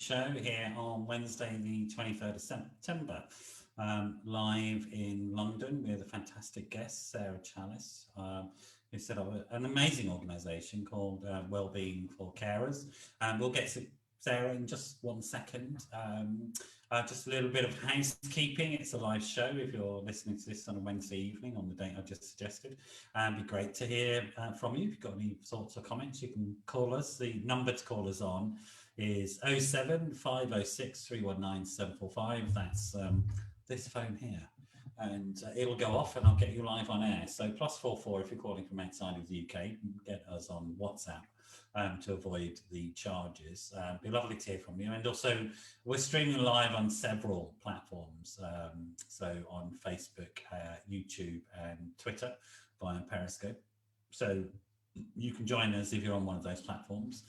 show here on Wednesday, the 23rd of September, live in London with a fantastic guest, Sara Challice, who set up an amazing organisation called Wellbeing for Carers. And we'll get to Sara in just 1 second. Just a little bit of housekeeping. It's a live show. If you're listening to this on a Wednesday evening on the date I just suggested, it'd be great to hear from you. If you've got any thoughts or comments, you can call us. The number to call us on is 07 506 319 745. That's this phone here. And it'll go off and I'll get you live on air. So +44 if you're calling from outside of the UK, you can get us on WhatsApp to avoid the charges. It'd be lovely to hear from you. And also, we're streaming live on several platforms. So on Facebook, YouTube and Twitter via Periscope. So you can join us if you're on one of those platforms.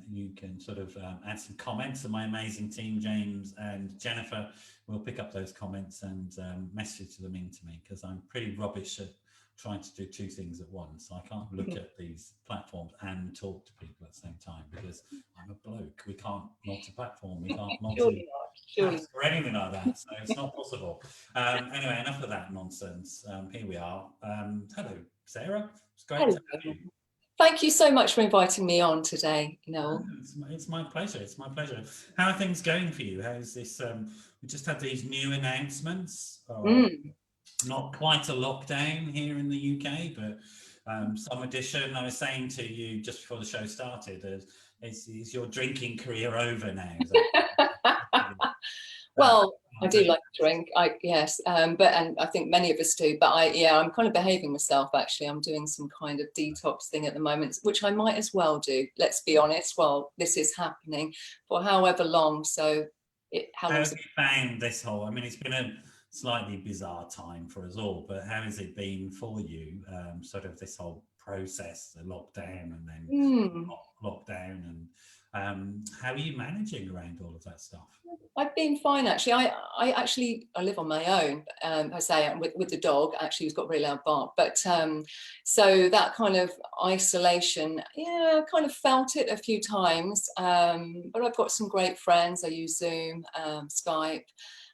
You can sort of add some comments, and my amazing team, James and Jennifer, will pick up those comments and message them in to me, because I'm pretty rubbish at trying to do two things at once. I can't look at these platforms and talk to people at the same time, because I'm a bloke. We can't multi-platform. We can't multi or anything like that. So it's not possible. Anyway, enough of that nonsense. Here we are. Hello, Sara. It's great to have you. Thank you so much for inviting me on today, Noel. It's my pleasure. It's my pleasure. How are things going for you? How's this? We just had these new announcements. Not quite a lockdown here in the UK, but some addition. I was saying to you just before the show started, is your drinking career over now? Well, I do like to drink, yes, and I think many of us do. But I'm kind of behaving myself. Actually, I'm doing some kind of detox thing at the moment, which I might as well do. Let's be honest. Well, this is happening for however long. So, how have you found this whole? I mean, it's been a slightly bizarre time for us all, but how has it been for you? Sort of this whole process, the lockdown and then lockdown, and how are you managing around all of that stuff? I've been fine, actually. I live on my own. I say with the dog, actually, who's got a very loud bark. But so that kind of isolation, I kind of felt it a few times. But I've got some great friends. I use Zoom, Skype.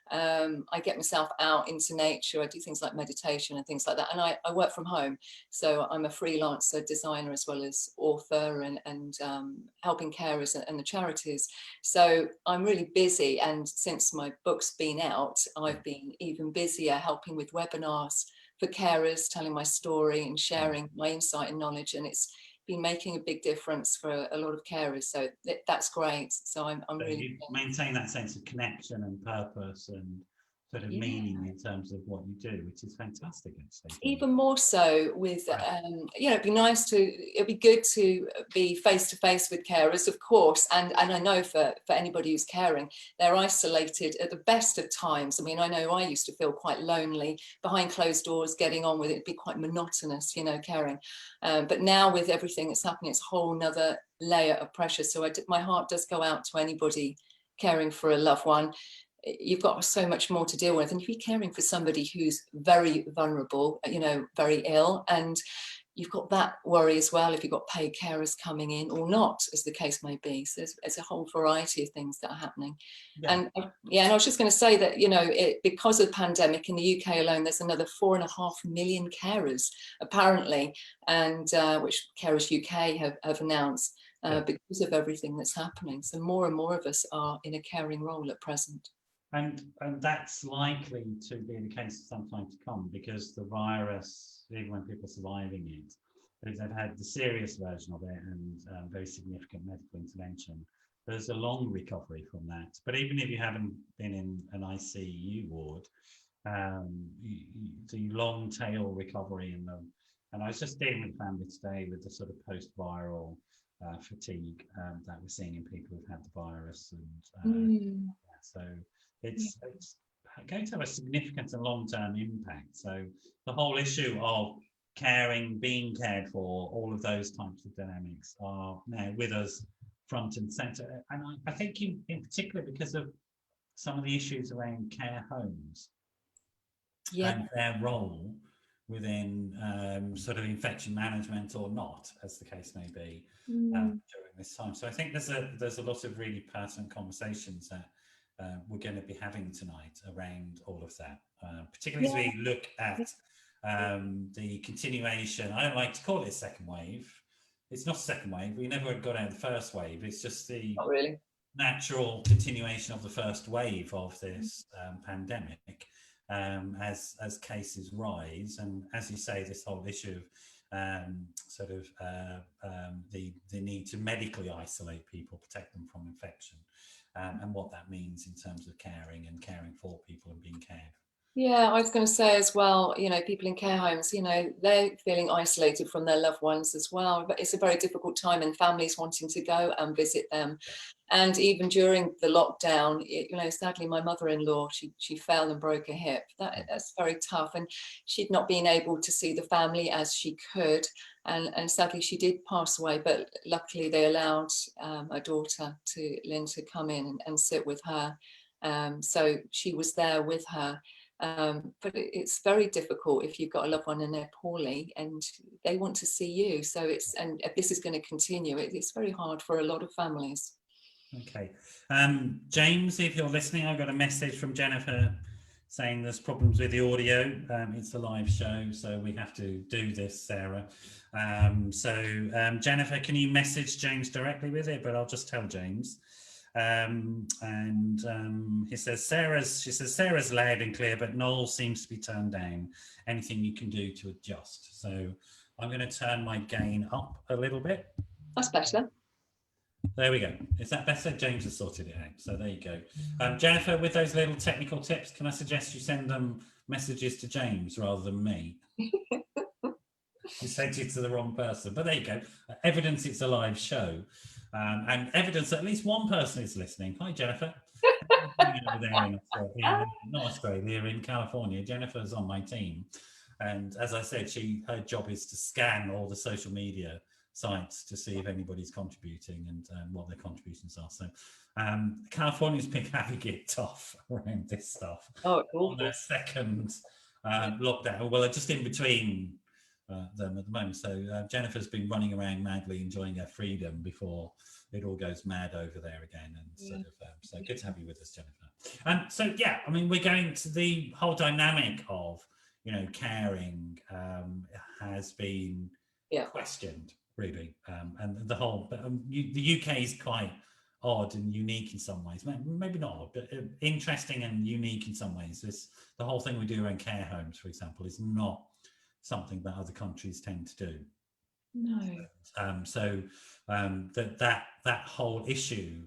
I get myself out into nature. I do things like meditation and things like that, and I work from home, so I'm a freelancer designer as well as author and helping carers and the charities. So I'm really busy, and since my book's been out, I've been even busier helping with webinars for carers, telling my story and sharing my insight and knowledge, and it's been making a big difference for a lot of carers, so that's great. So I'm really, you maintain that sense of connection and purpose and sort of meaning in terms of what you do, which is fantastic. Even more so with it'd be good to be face to face with carers, of course, and I know for anybody who's caring, they're isolated at the best of times. I mean, I know I used to feel quite lonely behind closed doors, getting on with it. It'd be quite monotonous, caring, but now with everything that's happening, it's a whole nother layer of pressure. So my heart does go out to anybody caring for a loved one. You've got so much more to deal with, and if you're caring for somebody who's very vulnerable, very ill, and you've got that worry as well if you've got paid carers coming in or not, as the case may be. So there's a whole variety of things that are happening. And I was just going to say that because of the pandemic in the UK alone, there's another 4.5 million carers apparently, and which Carers UK have announced because of everything that's happening. So more and more of us are in a caring role at present. And that's likely to be the case for some time to come, because the virus, even when people are surviving it, they've had the serious version of it and very significant medical intervention. There's a long recovery from that. But even if you haven't been in an ICU ward, the long tail recovery and I was just dealing with family today with the sort of post-viral fatigue that we're seeing in people who've had the virus, and so it's going to have a significant and long-term impact. So the whole issue of caring, being cared for, all of those types of dynamics are now with us front and centre. And I think in particular because of some of the issues around care homes and their role, within sort of infection management or not, as the case may be, during this time. So I think there's a lot of really pertinent conversations that we're going to be having tonight around all of that, particularly as we look at the continuation. I don't like to call it a second wave. It's not a second wave. We never got out of the first wave. It's just the Not really. natural continuation of the first wave of this pandemic, as cases rise, and as you say, this whole issue of the need to medically isolate people, protect them from infection, and what that means in terms of caring for people and being cared. Yeah, I was going to say as well, you know, people in care homes, you know, they're feeling isolated from their loved ones as well. But it's a very difficult time, and families wanting to go and visit them. And even during the lockdown, you know, sadly, my mother-in-law, she fell and broke a hip. That's very tough. And she'd not been able to see the family as she could. And sadly, she did pass away. But luckily, they allowed her daughter, Lynn, to come in and sit with her. So she was there with her. But it's very difficult if you've got a loved one and they're poorly and they want to see you. So and if this is going to continue, it's very hard for a lot of families. Okay. James, if you're listening, I got a message from Jennifer saying there's problems with the audio. It's a live show, so we have to do this, Sarah. Jennifer, can you message James directly with it? But I'll just tell James. He says, Sarah's loud and clear, but Noel seems to be turned down. Anything you can do to adjust? So I'm going to turn my gain up a little bit. That's better. There we go. Is that better? James has sorted it out. So there you go. Jennifer, with those little technical tips, can I suggest you send them messages to James rather than me? You sent it to the wrong person, but there you go. Evidence it's a live show, and evidence that at least one person is listening. Hi, Jennifer. Over there in not Australia, in California. Jennifer's on my team, and as I said, her job is to scan all the social media sites to see if anybody's contributing and what their contributions are. So California's been having it tough around this stuff. Oh, cool. On their second lockdown. Well, just in between them at the moment. So Jennifer's been running around madly enjoying her freedom before it all goes mad over there again. And so good to have you with us, Jennifer. So yeah, I mean, we're going to the whole dynamic of, you know, caring has been questioned, really, and the whole. The UK is quite odd and unique in some ways. Maybe not odd, but interesting and unique in some ways. The whole thing we do around care homes, for example, is not something that other countries tend to do. No. That whole issue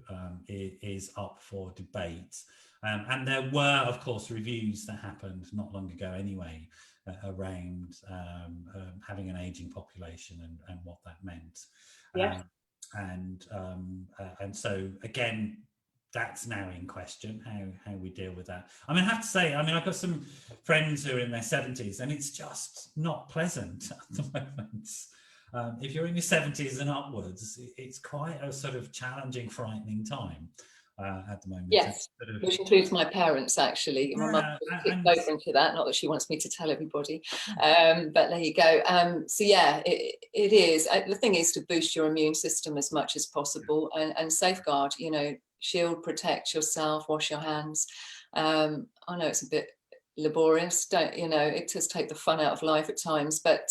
is up for debate. And there were, of course, reviews that happened not long ago anyway, around having an aging population and what that meant. Yeah. And so again, that's now in question, how we deal with that. I mean, I have to say, I mean, I've got some friends who are in their 70s and it's just not pleasant at the moment. If you're in your 70s and upwards, it's quite a sort of challenging, frightening time at the moment. Yes, which includes my parents, actually. My mum goes into that, not that she wants me to tell everybody, but there you go. So yeah, it is. The thing is to boost your immune system as much as possible and safeguard, you know, shield, protect yourself, wash your hands. I know it's a bit laborious, it does take the fun out of life at times, but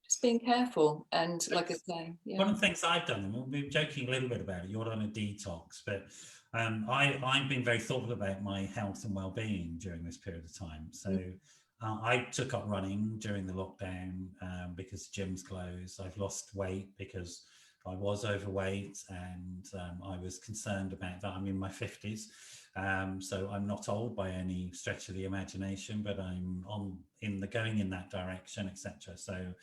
just being careful. And like I say, one of the things I've done, and we've been joking a little bit about it, you're on a detox, but I've been very thoughtful about my health and well-being during this period of time. So I took up running during the lockdown because gyms closed. I've lost weight because I was overweight and I was concerned about that. I'm in my 50s, so I'm not old by any stretch of the imagination, but I'm going in that direction, etc. So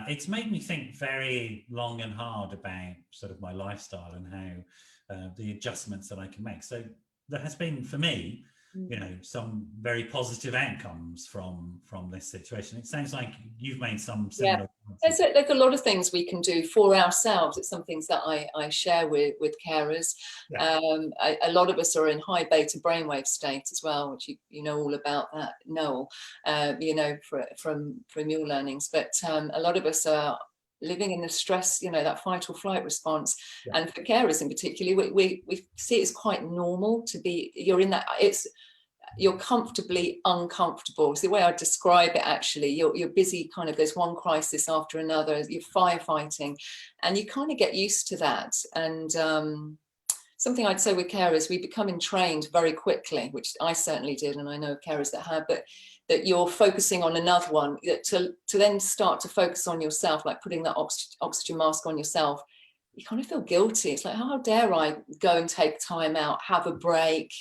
it's made me think very long and hard about sort of my lifestyle and how the adjustments that I can make. So there has been, for me, you know, some very positive outcomes from this situation. It sounds like you've made some similar. There's a lot of things we can do for ourselves. It's some things that I share with carers. A lot of us are in high beta brainwave state as well, which you know all about that, Noel, you know, from your learnings. But a lot of us are living in the stress, you know, that fight or flight response. And for carers in particular, we see it as quite normal to be, you're in that, you're comfortably uncomfortable. It's the way I describe it, actually. You're busy, kind of, there's one crisis after another, you're firefighting, and you kind of get used to that. And something I'd say with carers, we become entrained very quickly, which I certainly did, and I know carers that have, but that you're focusing on another one, to then start to focus on yourself, like putting that oxygen mask on yourself. You kind of feel guilty. It's like, how dare I go and take time out, have a break?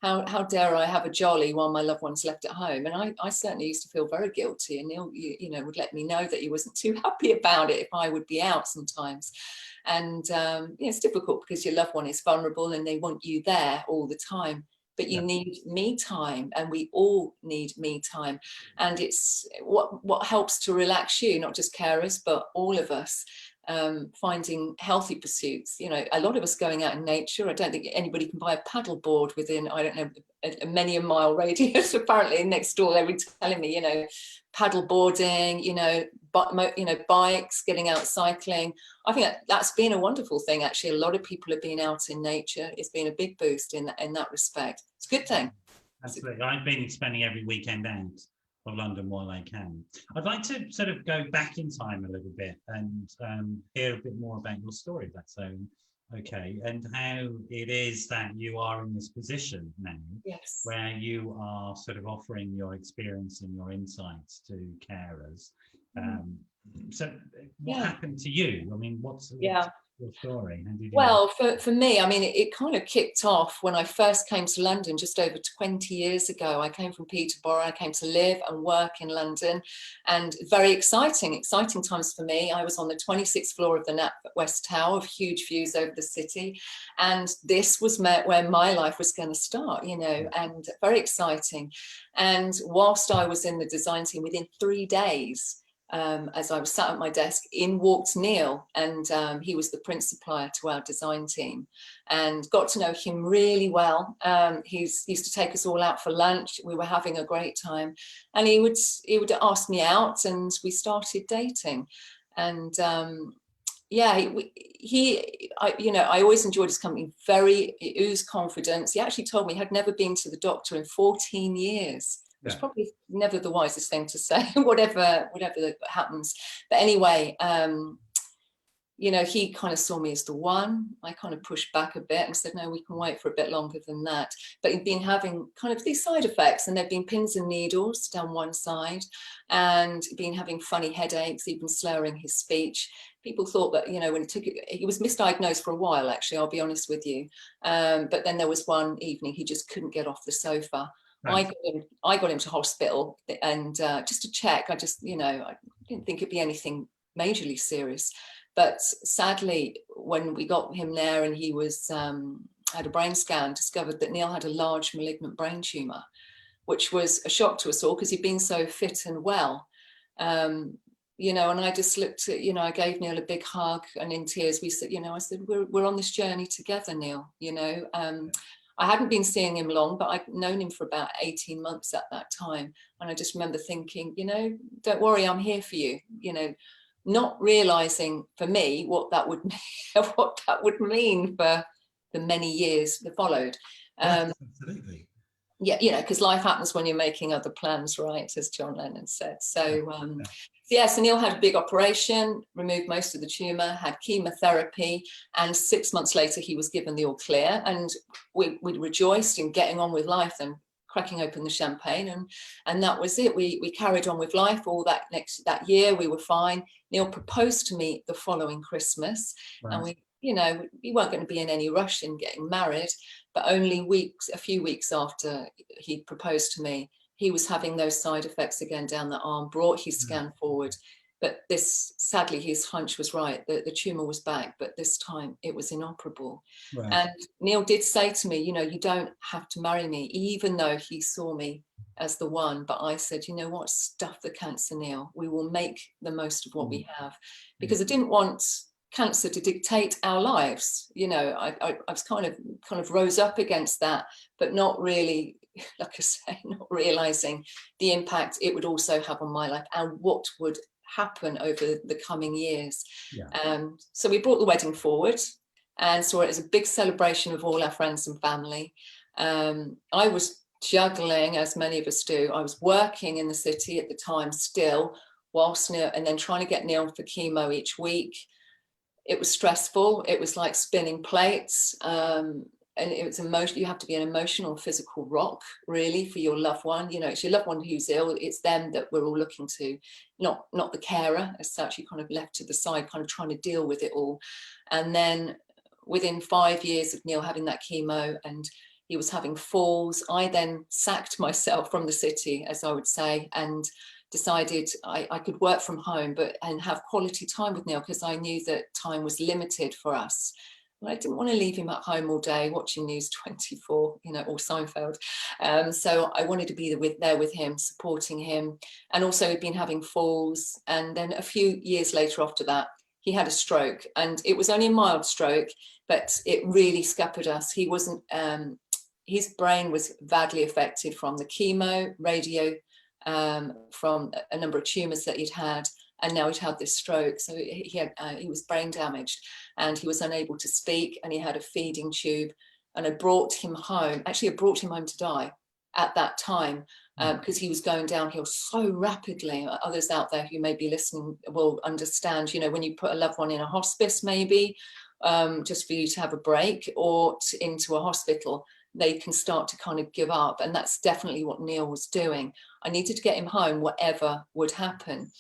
How dare I have a jolly while my loved one's left at home? And I certainly used to feel very guilty, and Neil, you know, would let me know that he wasn't too happy about it if I would be out sometimes. And it's difficult because your loved one is vulnerable and they want you there all the time. But you need me time, and we all need me time. And it's what helps to relax you, not just carers, but all of us. Finding healthy pursuits, you know, a lot of us going out in nature. I don't think anybody can buy a paddle board within, I don't know, a many a mile radius. Apparently next door they were telling me, you know, paddle boarding, you know, bikes, getting out cycling. I think that's been a wonderful thing, actually. A lot of people have been out in nature. It's been a big boost in that respect. It's a good thing. Absolutely. I've been spending every weekend out of London while I can. I'd like to sort of go back in time a little bit and hear a bit more about your story, if that's okay, and how it is that you are in this position now, where you are sort of offering your experience and your insights to carers. So what happened to you? I mean, what's your story? How did you well, for me, I mean, it kind of kicked off when I first came to London just over 20 years ago. I came from Peterborough. I came to live and work in London, and very exciting times for me. I was on the 26th floor of the NatWest Tower, huge views over the city, and this was where my life was going to start, you know, and very exciting. And whilst I was in the design team, within 3 days, as I was sat at my desk, in walked Neil, and he was the print supplier to our design team, and got to know him really well. He used to take us all out for lunch. We were having a great time, and he would ask me out, and we started dating. And I always enjoyed his company. He oozed confidence. He actually told me he had never been to the doctor in 14 years. Which is probably never the wisest thing to say, whatever happens. But anyway, you know, he kind of saw me as the one. I kind of pushed back a bit and said, no, we can wait for a bit longer than that. But he'd been having kind of these side effects, and there'd been pins and needles down one side, and been having funny headaches, even slurring his speech. People thought that, you know, when he was misdiagnosed for a while, actually, I'll be honest with you. But then there was one evening he just couldn't get off the sofa. Right. I got him to hospital, and just to check. I didn't think it'd be anything majorly serious, but sadly, when we got him there and he was had a brain scan, discovered that Neil had a large malignant brain tumour, which was a shock to us all because he'd been so fit and well. You know, and I just looked at, you know, I gave Neil a big hug, and in tears we said, you know, I said, we're on this journey together, Neil. You know. I hadn't been seeing him long, but I'd known him for about 18 months at that time. And I just remember thinking, you know, don't worry, I'm here for you. You know, not realizing for me what that would mean for the many years that followed. Absolutely. Yeah, you know, because life happens when you're making other plans, right? As John Lennon said. So, so Neil had a big operation, removed most of the tumour, had chemotherapy, and 6 months later he was given the all clear, and we rejoiced in getting on with life and cracking open the champagne, and that was it. We carried on with life all that year. We were fine. Neil proposed to me the following Christmas, and we weren't going to be in any rush in getting married, but only a few weeks after he proposed to me, he was having those side effects again down the arm, brought his scan forward. But this, sadly, his hunch was right, that the tumour was back, but this time it was inoperable. Right. And Neil did say to me, you know, you don't have to marry me, even though he saw me as the one. But I said, you know what, stuff the cancer, Neil. We will make the most of what we have, because I didn't want cancer to dictate our lives. You know, I was kind of rose up against that, but not really, like I say, not realizing the impact it would also have on my life and what would happen over the coming years. So we brought the wedding forward and saw it as a big celebration of all our friends and family. I was juggling, as many of us do. I was working in the city at the time still, whilst Neil, and then trying to get Neil for chemo each week. It was stressful. It was like spinning plates. And it was emotional. You have to be an emotional, physical rock, really, for your loved one. You know, it's your loved one who's ill. It's them that we're all looking to, not the carer as such. You kind of left to the side, kind of trying to deal with it all. And then within 5 years of Neil having that chemo and he was having falls, I then sacked myself from the city, as I would say, and decided I could work from home and have quality time with Neil, because I knew that time was limited for us. And I didn't want to leave him at home all day watching News 24, you know, or Seinfeld. So I wanted to be there with him, supporting him. And also he'd been having falls. And then a few years later after that, he had a stroke, and it was only a mild stroke, but it really scuppered us. He wasn't, his brain was badly affected from the chemo, radio, from a number of tumours that he'd had, and now he'd had this stroke. So he was brain damaged, and he was unable to speak, and he had a feeding tube. And I brought him home. Actually, I brought him home to die at that time, because he was going downhill so rapidly. Others out there who may be listening will understand, you know, when you put a loved one in a hospice, maybe just for you to have a break, or into a hospital, they can start to kind of give up. And that's definitely what Neil was doing. I needed to get him home, whatever would happen.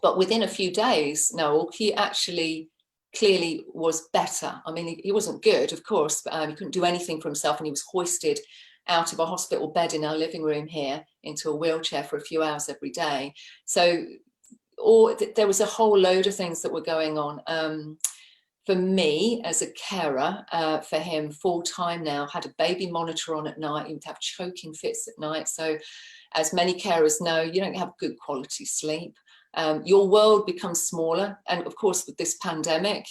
But within a few days, Noel, he actually clearly was better. I mean, he wasn't good, of course, but he couldn't do anything for himself. And he was hoisted out of a hospital bed in our living room here into a wheelchair for a few hours every day. So there was a whole load of things that were going on. For me, as a carer for him full-time now, had a baby monitor on at night. He would have choking fits at night. So as many carers know, you don't have good quality sleep. Your world becomes smaller. And of course, with this pandemic,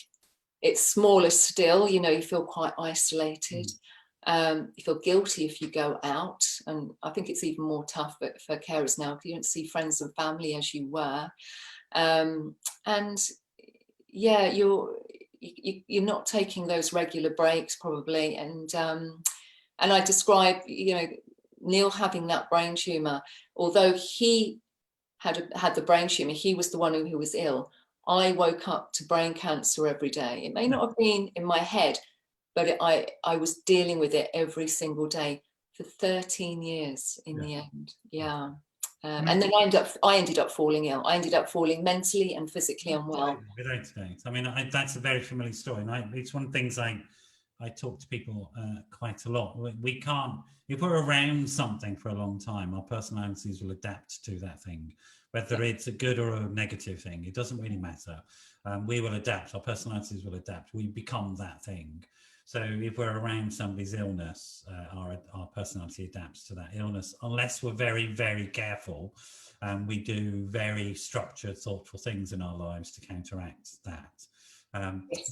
it's smaller still. You know, you feel quite isolated. You feel guilty if you go out. And I think it's even more tough for carers now, because you don't see friends and family as you were. And yeah, you're not taking those regular breaks probably. And I describe, you know, Neil having that brain tumour, although he had the brain tumour, he was the one who was ill. I woke up to brain cancer every day. It may not have been in my head, but I was dealing with it every single day for 13 years in the end. And then I ended up falling ill. I ended up falling mentally and physically unwell. Without doubt. I mean, that's a very familiar story. And it's one of the things I talk to people quite a lot. We can't, if we're around something for a long time, our personalities will adapt to that thing, whether it's a good or a negative thing. It doesn't really matter. We will adapt. Our personalities will adapt. We become that thing. So if we're around somebody's illness, our personality adapts to that illness, unless we're very, very careful. We do very structured, thoughtful things in our lives to counteract that,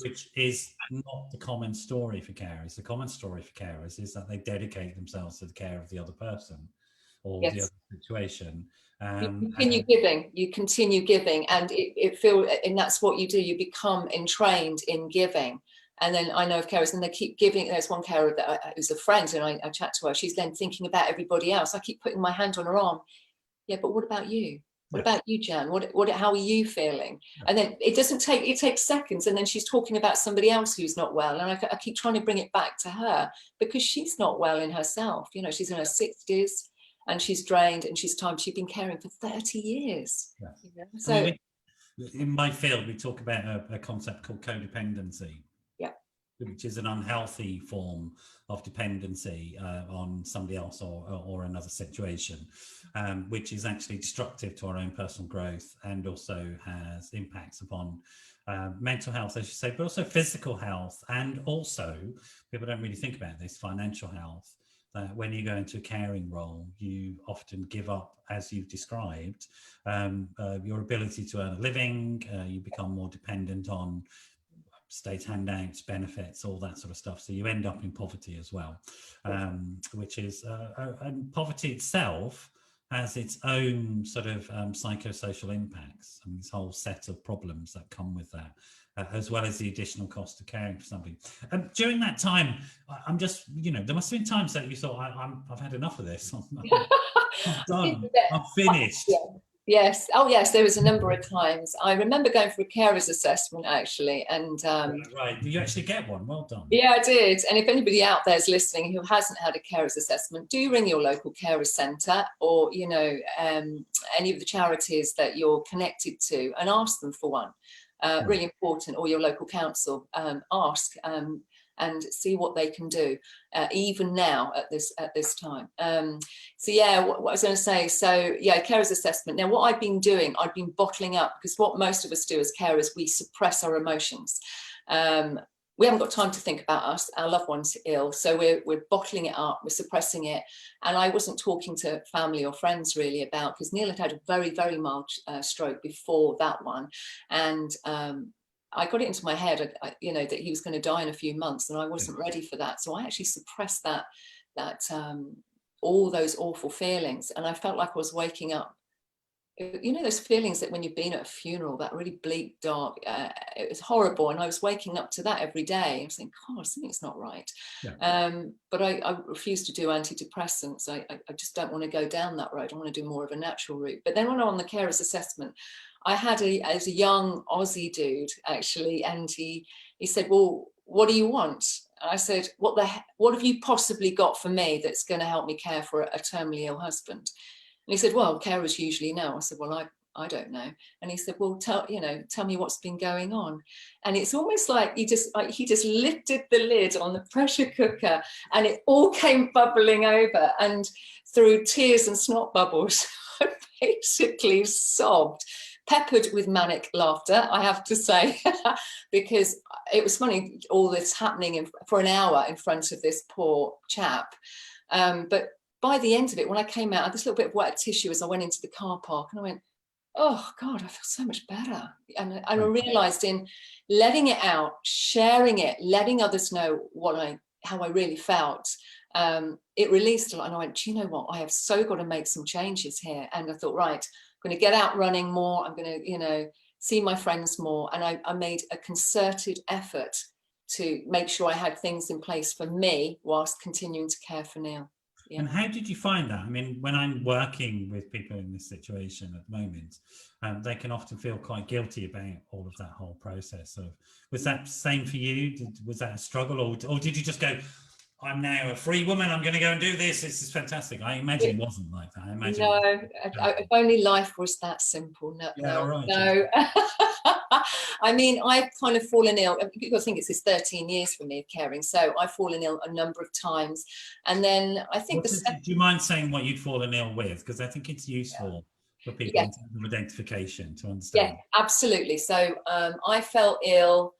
which is not the common story for carers. The common story for carers is that they dedicate themselves to the care of the other person or the other situation. You continue giving, and and that's what you do. You become entrained in giving. And then I know of carers, and they keep giving. There's one carer that who's a friend, and I chat to her. She's then thinking about everybody else. I keep putting my hand on her arm. Yeah, but what about you? What about you, Jan? How are you feeling? And then it takes seconds, and then she's talking about somebody else who's not well. And I keep trying to bring it back to her, because she's not well in herself. You know, she's in her 60s and she's drained, and she's been caring for 30 years. You know? So in my field, we talk about a concept called codependency. which is an unhealthy form of dependency on somebody else or another situation, which is actually destructive to our own personal growth and also has impacts upon mental health, as you say, but also physical health, and also, people don't really think about this, financial health. When you go into a caring role, you often give up, as you've described, your ability to earn a living. You become more dependent on state handouts, benefits, all that sort of stuff. So you end up in poverty as well, which is, and poverty itself has its own sort of psychosocial impacts, and this whole set of problems that come with that, as well as the additional cost of caring for somebody. During that time, I'm just, there must have been times that you thought, I've had enough of this. I'm done. I'm finished. Yeah. Yes. Oh, yes. There was a number of times. I remember going for a carers assessment, actually, and right. Did you actually get one? Well done. Yeah, I did. And if anybody out there is listening who hasn't had a carers assessment, do ring your local carers centre, or any of the charities that you're connected to, and ask them for one. Really important. Or your local council. Ask. And see what they can do, even now at this time. So yeah, what I was going to say. So yeah, carers assessment. Now, what I've been doing, I've been bottling up, because what most of us do as carers, we suppress our emotions. We haven't got time to think about us. Our loved ones are ill, so we're bottling it up, we're suppressing it. And I wasn't talking to family or friends really about, because Neil had a very, very mild stroke before that one, and I got it into my head, that he was going to die in a few months, and I wasn't ready for that. So I actually suppressed that all those awful feelings, and I felt like I was waking up. Those feelings that when you've been at a funeral, that really bleak, dark, it was horrible, and I was waking up to that every day. I was thinking, God, something's not right. Yeah. But I refuse to do antidepressants. I just don't want to go down that road. I want to do more of a natural route. But then when I'm on the carers assessment, I had as a young Aussie dude, actually, and he said, well, what do you want? I said, what have you possibly got for me that's going to help me care for a terminally ill husband? And he said, well, carers usually know. I said, well, I don't know. And he said, well, tell me what's been going on. And it's almost like he just lifted the lid on the pressure cooker, and it all came bubbling over. And through tears and snot bubbles, I basically sobbed, peppered with manic laughter, I have to say, because it was funny, all this happening for an hour in front of this poor chap. But by the end of it, when I came out, I had this little bit of wet tissue as I went into the car park, and I went, oh God, I feel so much better. And I realised, in letting it out, sharing it, letting others know how I really felt, it released a lot. And I went, do you know what? I have so got to make some changes here. And I thought, right, I'm going to get out running more. I'm going to, see my friends more. And I made a concerted effort to make sure I had things in place for me whilst continuing to care for Neil. Yeah. And how did you find that? I mean, when I'm working with people in this situation at the moment, they can often feel quite guilty about all of that whole process. Was that same for you? Was that a struggle, or did you just go, I'm now a free woman, I'm going to go and do this, this is fantastic? I imagine it wasn't like that. I imagine if only life was that simple. No. I mean, I've kind of fallen ill. I think it's 13 years for me of caring, so I've fallen ill a number of times. And then I think do you mind saying what you'd fallen ill with? Because I think it's useful for people in terms of identification to understand. Yeah, absolutely. So I fell ill.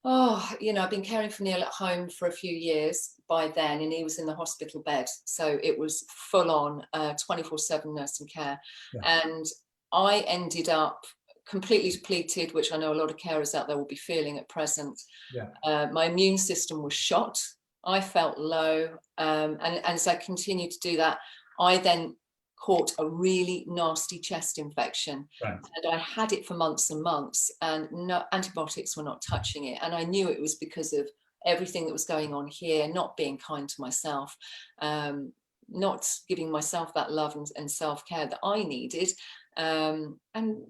I've been caring for Neil at home for a few years by then, and he was in the hospital bed. So it was full on 24/7 nursing care. Yeah. And I ended up completely depleted, which I know a lot of carers out there will be feeling at present. Yeah. My immune system was shot. I felt low. And as I continued to do that, I then caught a really nasty chest infection. Right. And I had it for months and months, and no antibiotics were not touching it. And I knew it was because of everything that was going on here, not being kind to myself, not giving myself that love and self-care that I needed. And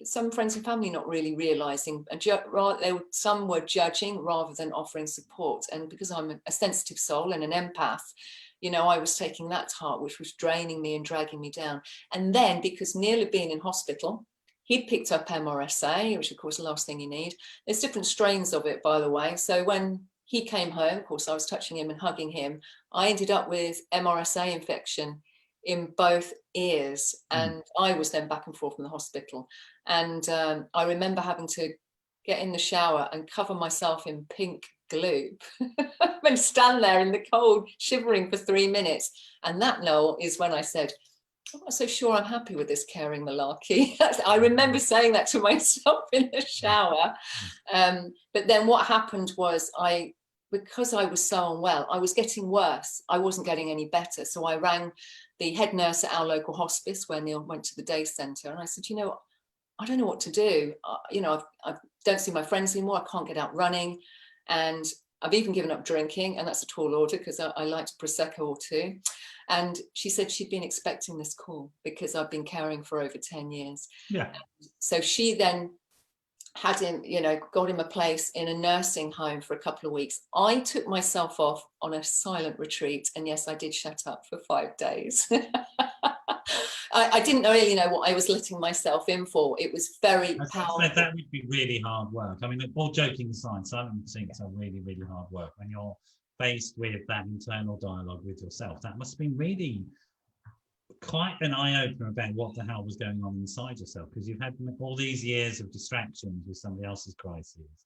some friends and family not really realizing, and some were judging rather than offering support. And because I'm a sensitive soul and an empath, I was taking that to heart, which was draining me and dragging me down. And then, because Neil had been in hospital, he'd picked up MRSA, which of course the last thing you need. There's different strains of it, by the way. So when he came home. Of course, I was touching him and hugging him. I ended up with MRSA infection in both ears, and I was then back and forth from the hospital. And I remember having to get in the shower and cover myself in pink glue and stand there in the cold, shivering for 3 minutes. And that, Noel, is when I said, I'm not so sure I'm happy with this caring malarkey. I remember saying that to myself in the shower. But then what happened was, because I was so unwell, I was getting worse. I wasn't getting any better. So I rang the head nurse at our local hospice where Neil went to the day centre. And I said, you know, I don't know what to do. You know, I don't see my friends anymore. I can't get out running. And I've even given up drinking. And that's a tall order because I liked Prosecco or two. And she said she'd been expecting this call because I've been caring for over 10 years. Yeah. So she then had him, you know, got him a place in a nursing home for a couple of weeks. I took myself off on a silent retreat. And yes, I did shut up for 5 days. I didn't really know what I was letting myself in for. It was very powerful. That would be really hard work. I mean, all joking aside, silent retreats are really, really hard work. When you're faced with that internal dialogue with yourself, that must have been really quite an eye-opener about what the hell was going on inside yourself, because you've had all these years of distractions with somebody else's crises,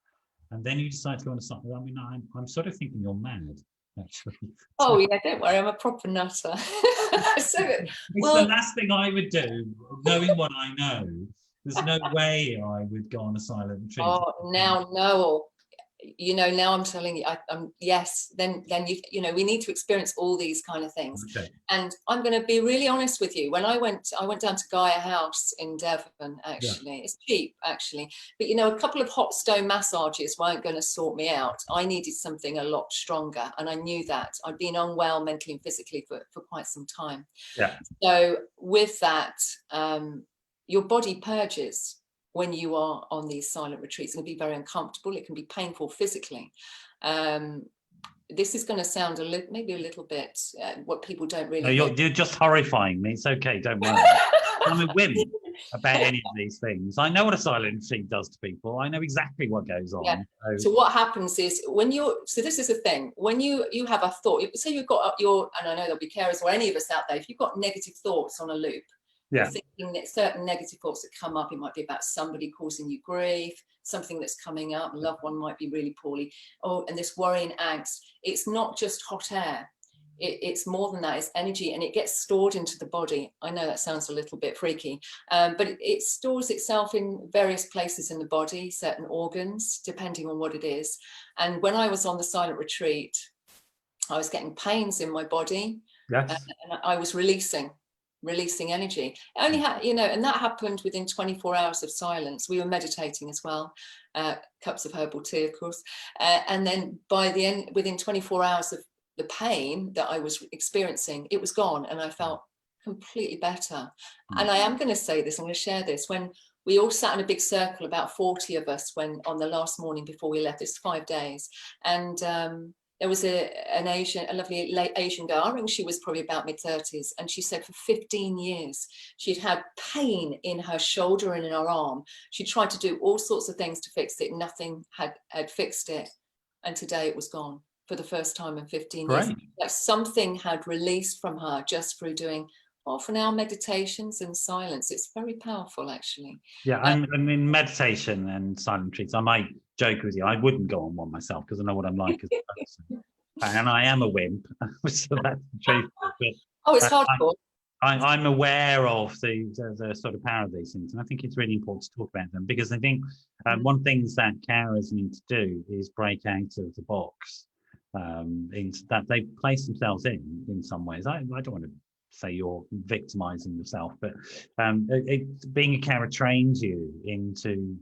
and then you decide to go on a something. I mean, I'm sort of thinking you're mad, actually. Oh yeah, don't worry, I'm a proper nutter. It's the last thing I would do, knowing what I know. There's no way I would go on a silent retreat. Oh, now, Noel, you know, now I'm telling you, yes, then you know, we need to experience all these kind of things. Okay. And I'm going to be really honest with you. When I went down to Gaia House in Devon, actually. Yeah. It's cheap, actually. But, you know, a couple of hot stone massages weren't going to sort me out. I needed something a lot stronger. And I knew that. I'd been unwell mentally and physically for quite some time. Yeah. So with that, your body purges when you are on these silent retreats. It can be very uncomfortable. It can be painful physically. This is going to sound maybe a little bit what people don't really. No, you're just horrifying me. It's okay, don't worry. I'm a wimp about any of these things. I know what a silent retreat does to people. I know exactly what goes on. Yeah. So what happens is so this is the thing, when you have a thought, say you've got and I know there'll be carers or any of us out there, if you've got negative thoughts on a loop, yeah, thinking that certain negative thoughts that come up, it might be about somebody causing you grief, something that's coming up, a loved one might be really poorly, and this worry and angst. It's not just hot air. It's more than that. It's energy, and it gets stored into the body. I know that sounds a little bit freaky, but it stores itself in various places in the body, certain organs, depending on what it is. And when I was on the silent retreat, I was getting pains in my body. Yes. And I was releasing energy. I only had, you know, and that happened within 24 hours of silence. We were meditating as well, cups of herbal tea, of course. And then by the end, within 24 hours of the pain that I was experiencing, it was gone, and I felt completely better. And I am going to say this, I'm going to share this. When we all sat in a big circle, about 40 of us, when on the last morning before we left, it's 5 days, and there was a lovely late Asian girl. I think she was probably about mid-30s, and she said for 15 years she'd had pain in her shoulder and in her arm. She tried to do all sorts of things to fix it. Nothing had fixed it, and today it was gone for the first time in 15 years. Like something had released from her just through doing half-an-hour meditations and silence. It's very powerful, actually. Yeah, I mean, meditation and silent retreats, I might joke with you, I wouldn't go on one myself because I know what I'm like as a person. And I am a wimp, so that's the truth. But, it's hardcore. I'm aware of the sort of power of these things, and I think it's really important to talk about them, because I think one thing that carers need to do is break out of the box that they place themselves in some ways. I don't want to say you're victimizing yourself, but being a carer trains you into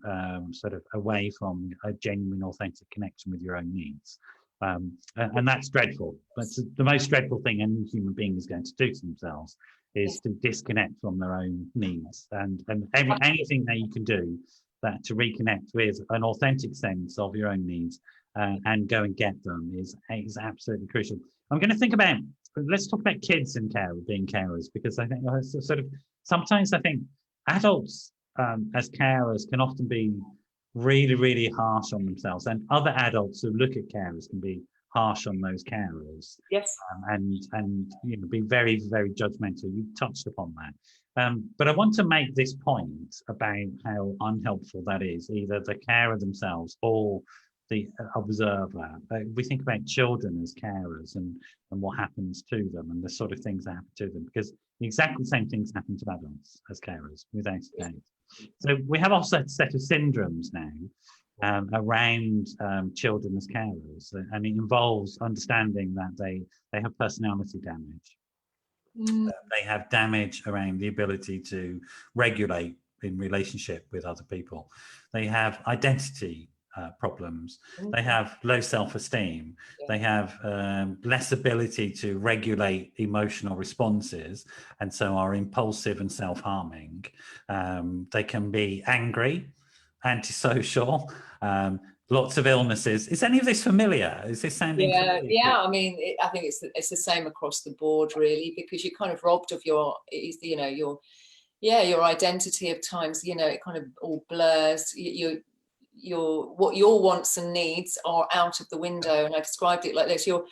sort of away from a genuine, authentic connection with your own needs. And that's dreadful. That's the most dreadful thing any human being is going to do to themselves, is to disconnect from their own needs. And anything that you can do that to reconnect with an authentic sense of your own needs and go and get them is absolutely crucial. I'm going to think about, let's talk about kids and being carers, because I think sort of sometimes I think adults as carers can often be really, really harsh on themselves, and other adults who look at carers can be harsh on those carers, Yes. and be very, very judgmental. You touched upon that, but I want to make this point about how unhelpful that is, either the carer themselves or the observer. We think about children as carers and what happens to them and the sort of things that happen to them, because exactly the same things happen to adults as carers, without a doubt. So we have also a set of syndromes now around children as carers, and it involves understanding that they have personality damage. They have damage around the ability to regulate in relationship with other people. They have identity problems. They have low self-esteem. They have less ability to regulate emotional responses, and so are impulsive and self-harming. They can be angry, antisocial, lots of illnesses. Is any of this familiar? Is this sounding familiar? Yeah. I mean, I think it's the same across the board, really, because you're kind of robbed of your identity at times. It kind of all blurs. What your wants and needs are out of the window, and I described it like this: you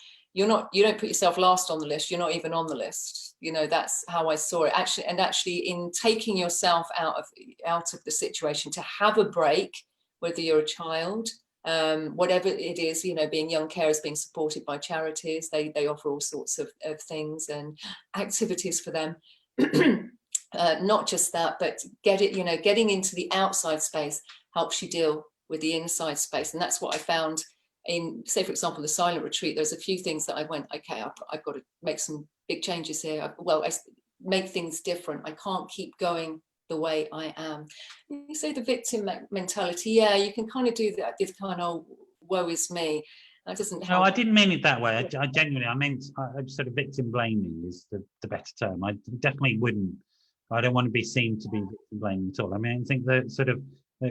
don't put yourself last on the list. You're not even on the list. That's how I saw it. Actually, in taking yourself out of the situation to have a break, whether you're a child, whatever it is, being young carers, being supported by charities, they offer all sorts of things and activities for them. Not just that, but getting into the outside space helps you deal with the inside space. And that's what I found in, say, for example, the silent retreat. There's a few things that I went, okay, I've got to make some big changes here. I make things different. I can't keep going the way I am. You say the victim mentality, you can kind of do that, this kind of woe is me. That doesn't help. No, I didn't mean it that way. I genuinely, I meant sort of victim blaming is the better term. I definitely wouldn't. I don't want to be seen to be victim blaming at all. I mean, I think the sort of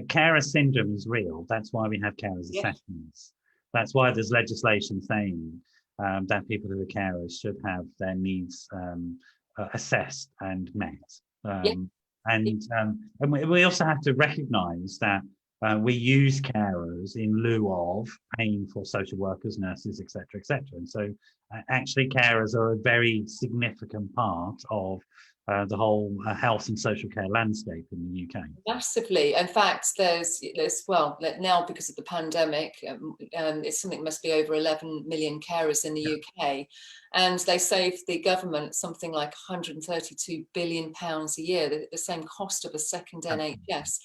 carer syndrome is real. That's why we have carers assessments. That's why there's legislation saying that people who are carers should have their needs assessed and met. And we also have to recognise that we use carers in lieu of paying for social workers, nurses, etc., etc. And so actually carers are a very significant part of the whole health and social care landscape in the UK. Massively. In fact, there's now, because of the pandemic, it's something must be over 11 million carers in the UK, and they save the government something like £132 billion a year, the same cost of a second NHS.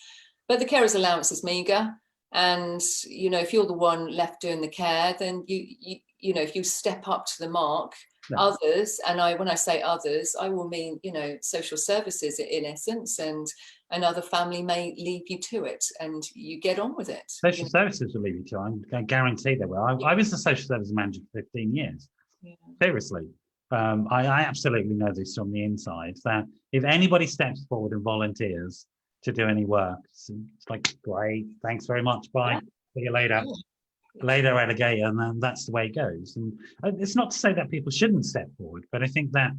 But the carers allowance is meagre, and if you're the one left doing the care, then if you step up to the mark, others, and when I say others, I will mean social services in essence, and another family may leave you to it, and you get on with it. Social services will leave you to it. I guarantee they will. I was the social services manager for 15 years. Seriously. I absolutely know this from the inside, that if anybody steps forward and volunteers to do any work, it's like, great, thanks very much, bye, see you later. Later alligator, and then that's the way it goes. And it's not to say that people shouldn't step forward, but I think that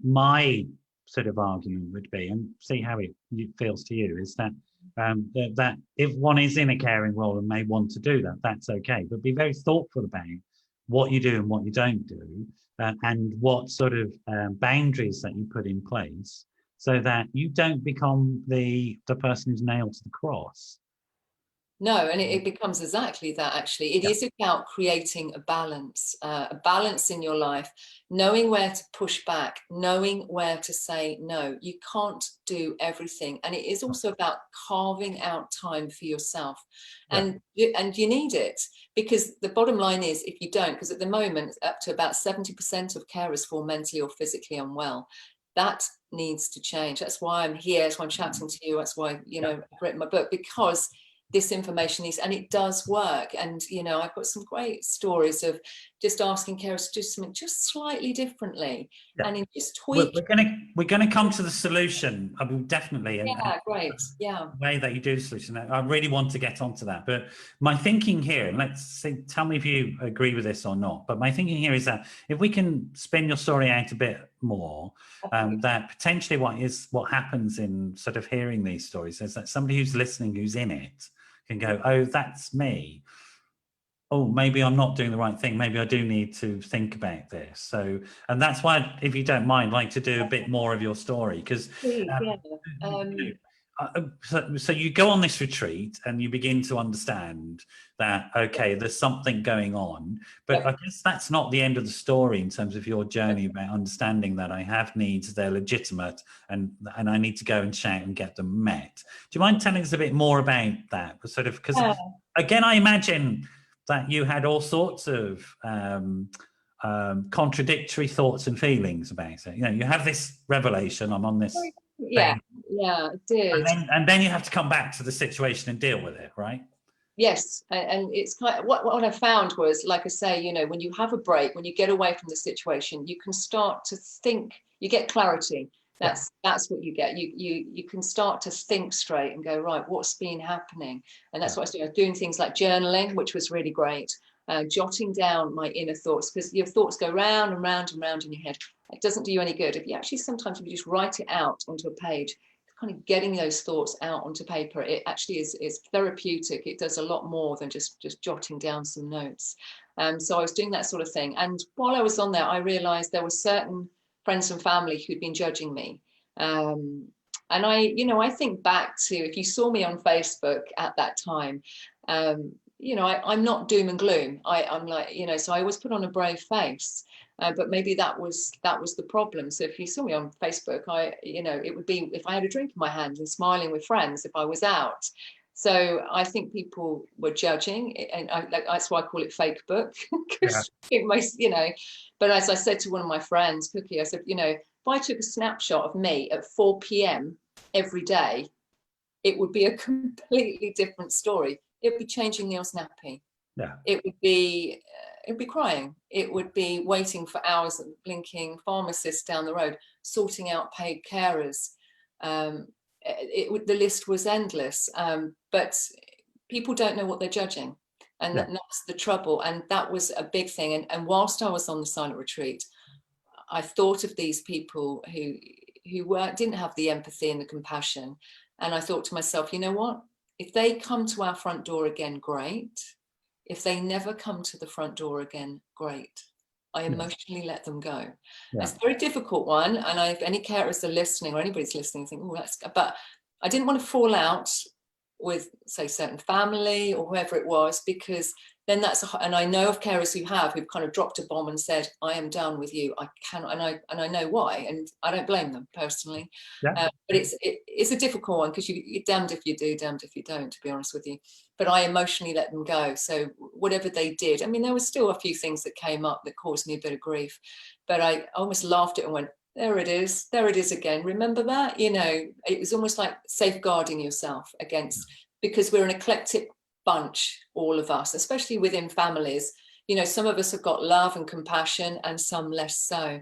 my sort of argument would be, and see how it feels to you, is that that if one is in a caring role and may want to do that, that's okay, but be very thoughtful about what you do and what you don't do, and what sort of boundaries that you put in place, so that you don't become the person who's nailed to the cross. No, and it becomes exactly that, actually. It is about creating a balance in your life, knowing where to push back, knowing where to say no. You can't do everything. And it is also about carving out time for yourself. And you need it, because the bottom line is, if you don't, because at the moment, up to about 70% of carers fall mentally or physically unwell. That needs to change. That's why I'm here. That's why I'm chatting to you. That's why, I've written my book, because this information is, and it does work. And I've got some great stories of just asking carers to do something just slightly differently, and in just tweak. We're gonna come to the solution. I mean, definitely. Great. The way that you do the solution, I really want to get onto that. But my thinking here, and let's see, tell me if you agree with this or not. But my thinking here is that if we can spin your story out a bit more, that potentially what happens in sort of hearing these stories is that somebody who's listening, who's in it, can go, oh, that's me. Oh, maybe I'm not doing the right thing. Maybe I do need to think about this. So, and that's why, if you don't mind, I'd like to do a bit more of your story, because so you go on this retreat and you begin to understand that, okay, there's something going on, but I guess that's not the end of the story in terms of your journey about understanding that I have needs, they're legitimate, and I need to go and shout and get them met. Do you mind telling us a bit more about that? Sort of, because again, I imagine that you had all sorts of contradictory thoughts and feelings about it. You know, you have this revelation, I'm on this thing, I did. And then you have to come back to the situation and deal with it, right? Yes, and it's kind of, what I found was, like I say, you know, when you have a break, when you get away from the situation, you can start to think, you get clarity. That's what you get. You can start to think straight and go, right, what's been happening? And that's what I was doing. I was doing things like journaling, which was really great. Jotting down my inner thoughts, because your thoughts go round and round and round in your head. It doesn't do you any good. If you actually, sometimes if you just write it out onto a page, kind of getting those thoughts out onto paper, it actually is therapeutic. It does a lot more than just jotting down some notes. So I was doing that sort of thing. And while I was on there, I realized there were certain friends and family who'd been judging me. And I think back to, if you saw me on Facebook at that time, I'm not doom and gloom. I'm like, so I always put on a brave face. But maybe that was the problem. So if you saw me on Facebook, it would be if I had a drink in my hand and smiling with friends if I was out. So I think people were judging, and that's why I call it fake book. But as I said to one of my friends, Cookie, I said, if I took a snapshot of me at 4 p.m. every day, it would be a completely different story. It would be changing Neil's nappy. Yeah. It would be crying. It would be waiting for hours at the blinking pharmacist down the road, sorting out paid carers. The list was endless. But people don't know what there judging. And that's the trouble. And that was a big thing. And whilst I was on the silent retreat, I thought of these people who didn't have the empathy and the compassion. And I thought to myself, you know what? If they come to our front door again, great. If they never come to the front door again, great. I emotionally let them go. Yeah. It's a very difficult one. And if any carers are listening or anybody's listening, think, oh, but I didn't want to fall out with, say, certain family or whoever it was, because then and I know of carers who've kind of dropped a bomb and said, I am done with you. I cannot, and I know why, and I don't blame them personally. Yeah. But it's a difficult one, because you're damned if you do, damned if you don't, to be honest with you. But I emotionally let them go. So whatever they did, I mean, there were still a few things that came up that caused me a bit of grief, but I almost laughed at it and went, there it is again. Remember that? It was almost like safeguarding yourself against, because we're an eclectic bunch, all of us, especially within families. Some of us have got love and compassion and some less so.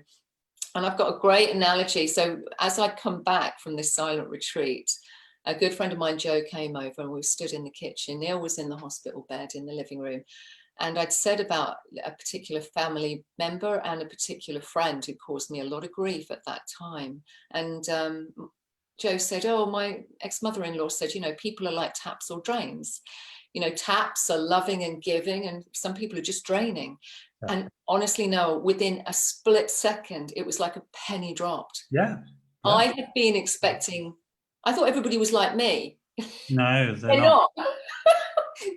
And I've got a great analogy. So as I'd come back from this silent retreat, a good friend of mine, Joe, came over and we stood in the kitchen. Neil was in the hospital bed in the living room. And I'd said about a particular family member and a particular friend who caused me a lot of grief at that time. And Joe said, oh, my ex-mother-in-law said, people are like taps or drains. Taps are loving and giving, and some people are just draining. Yeah. And honestly, no, within a split second, it was like a penny dropped. Yeah. I had been expecting, I thought everybody was like me. No, they're not.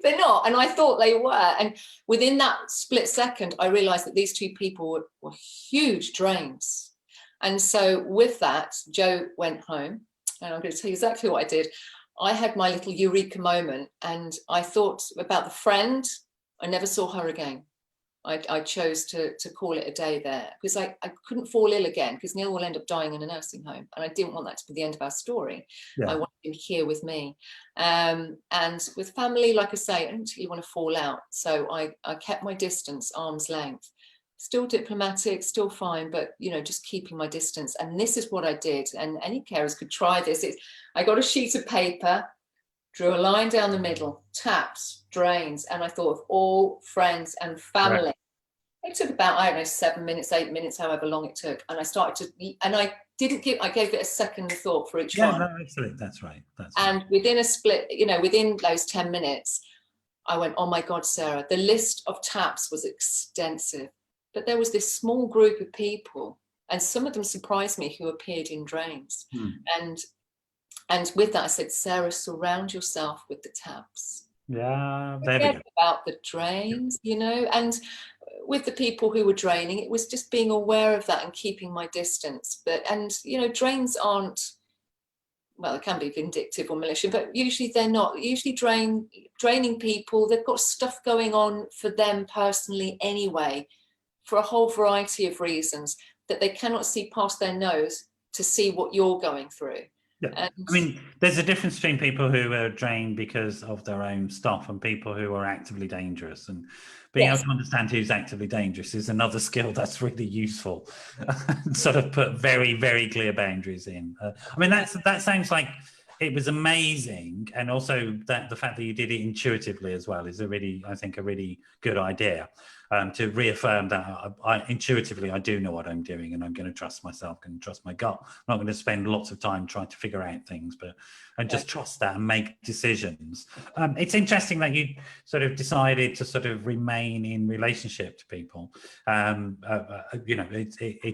They're not. And I thought they were. And within that split second, I realized that these two people were huge drains. And so with that, Joe went home, and I'm going to tell you exactly what I did. I had my little eureka moment, and I thought about the friend. I never saw her again. I chose to call it a day there, because I couldn't fall ill again, because Neil will end up dying in a nursing home, and I didn't want that to be the end of our story. Yeah. I wanted him here with me. And with family, like I say, I don't really want to fall out. So I kept my distance, arm's length. Still diplomatic, still fine, but just keeping my distance. And this is what I did, and any carers could try this. I got a sheet of paper, drew a line down the middle, taps, drains, and I thought of all friends and family. Right. It took about, I don't know, 7 minutes, 8 minutes, however long it took. And I started to, and I gave it a second thought for each one. No, absolutely. That's right. And within a split, within those 10 minutes, I went, oh my God, Sarah, the list of taps was extensive. But there was this small group of people, and some of them surprised me, who appeared in drains. And with that, I said, Sarah, surround yourself with the taps. Yeah, there Forget we go. about the drains, and with the people who were draining, it was just being aware of that and keeping my distance. And drains aren't, well, it can be vindictive or malicious, but usually they're not. Usually draining people, they've got stuff going on for them personally anyway, for a whole variety of reasons, that they cannot see past their nose to see what you're going through. Yeah. I mean, there's a difference between people who are drained because of their own stuff and people who are actively dangerous. And being able to understand who's actively dangerous is another skill that's really useful. Sort of put very, very clear boundaries in. I mean, that sounds like it was amazing, and also that the fact that you did it intuitively as well is I think a really good idea. To reaffirm that intuitively I do know what I'm doing, and I'm going to trust myself and trust my gut. I'm not going to spend lots of time trying to figure out things, and just trust that and make decisions. It's interesting that you sort of decided to sort of remain in relationship to people. It's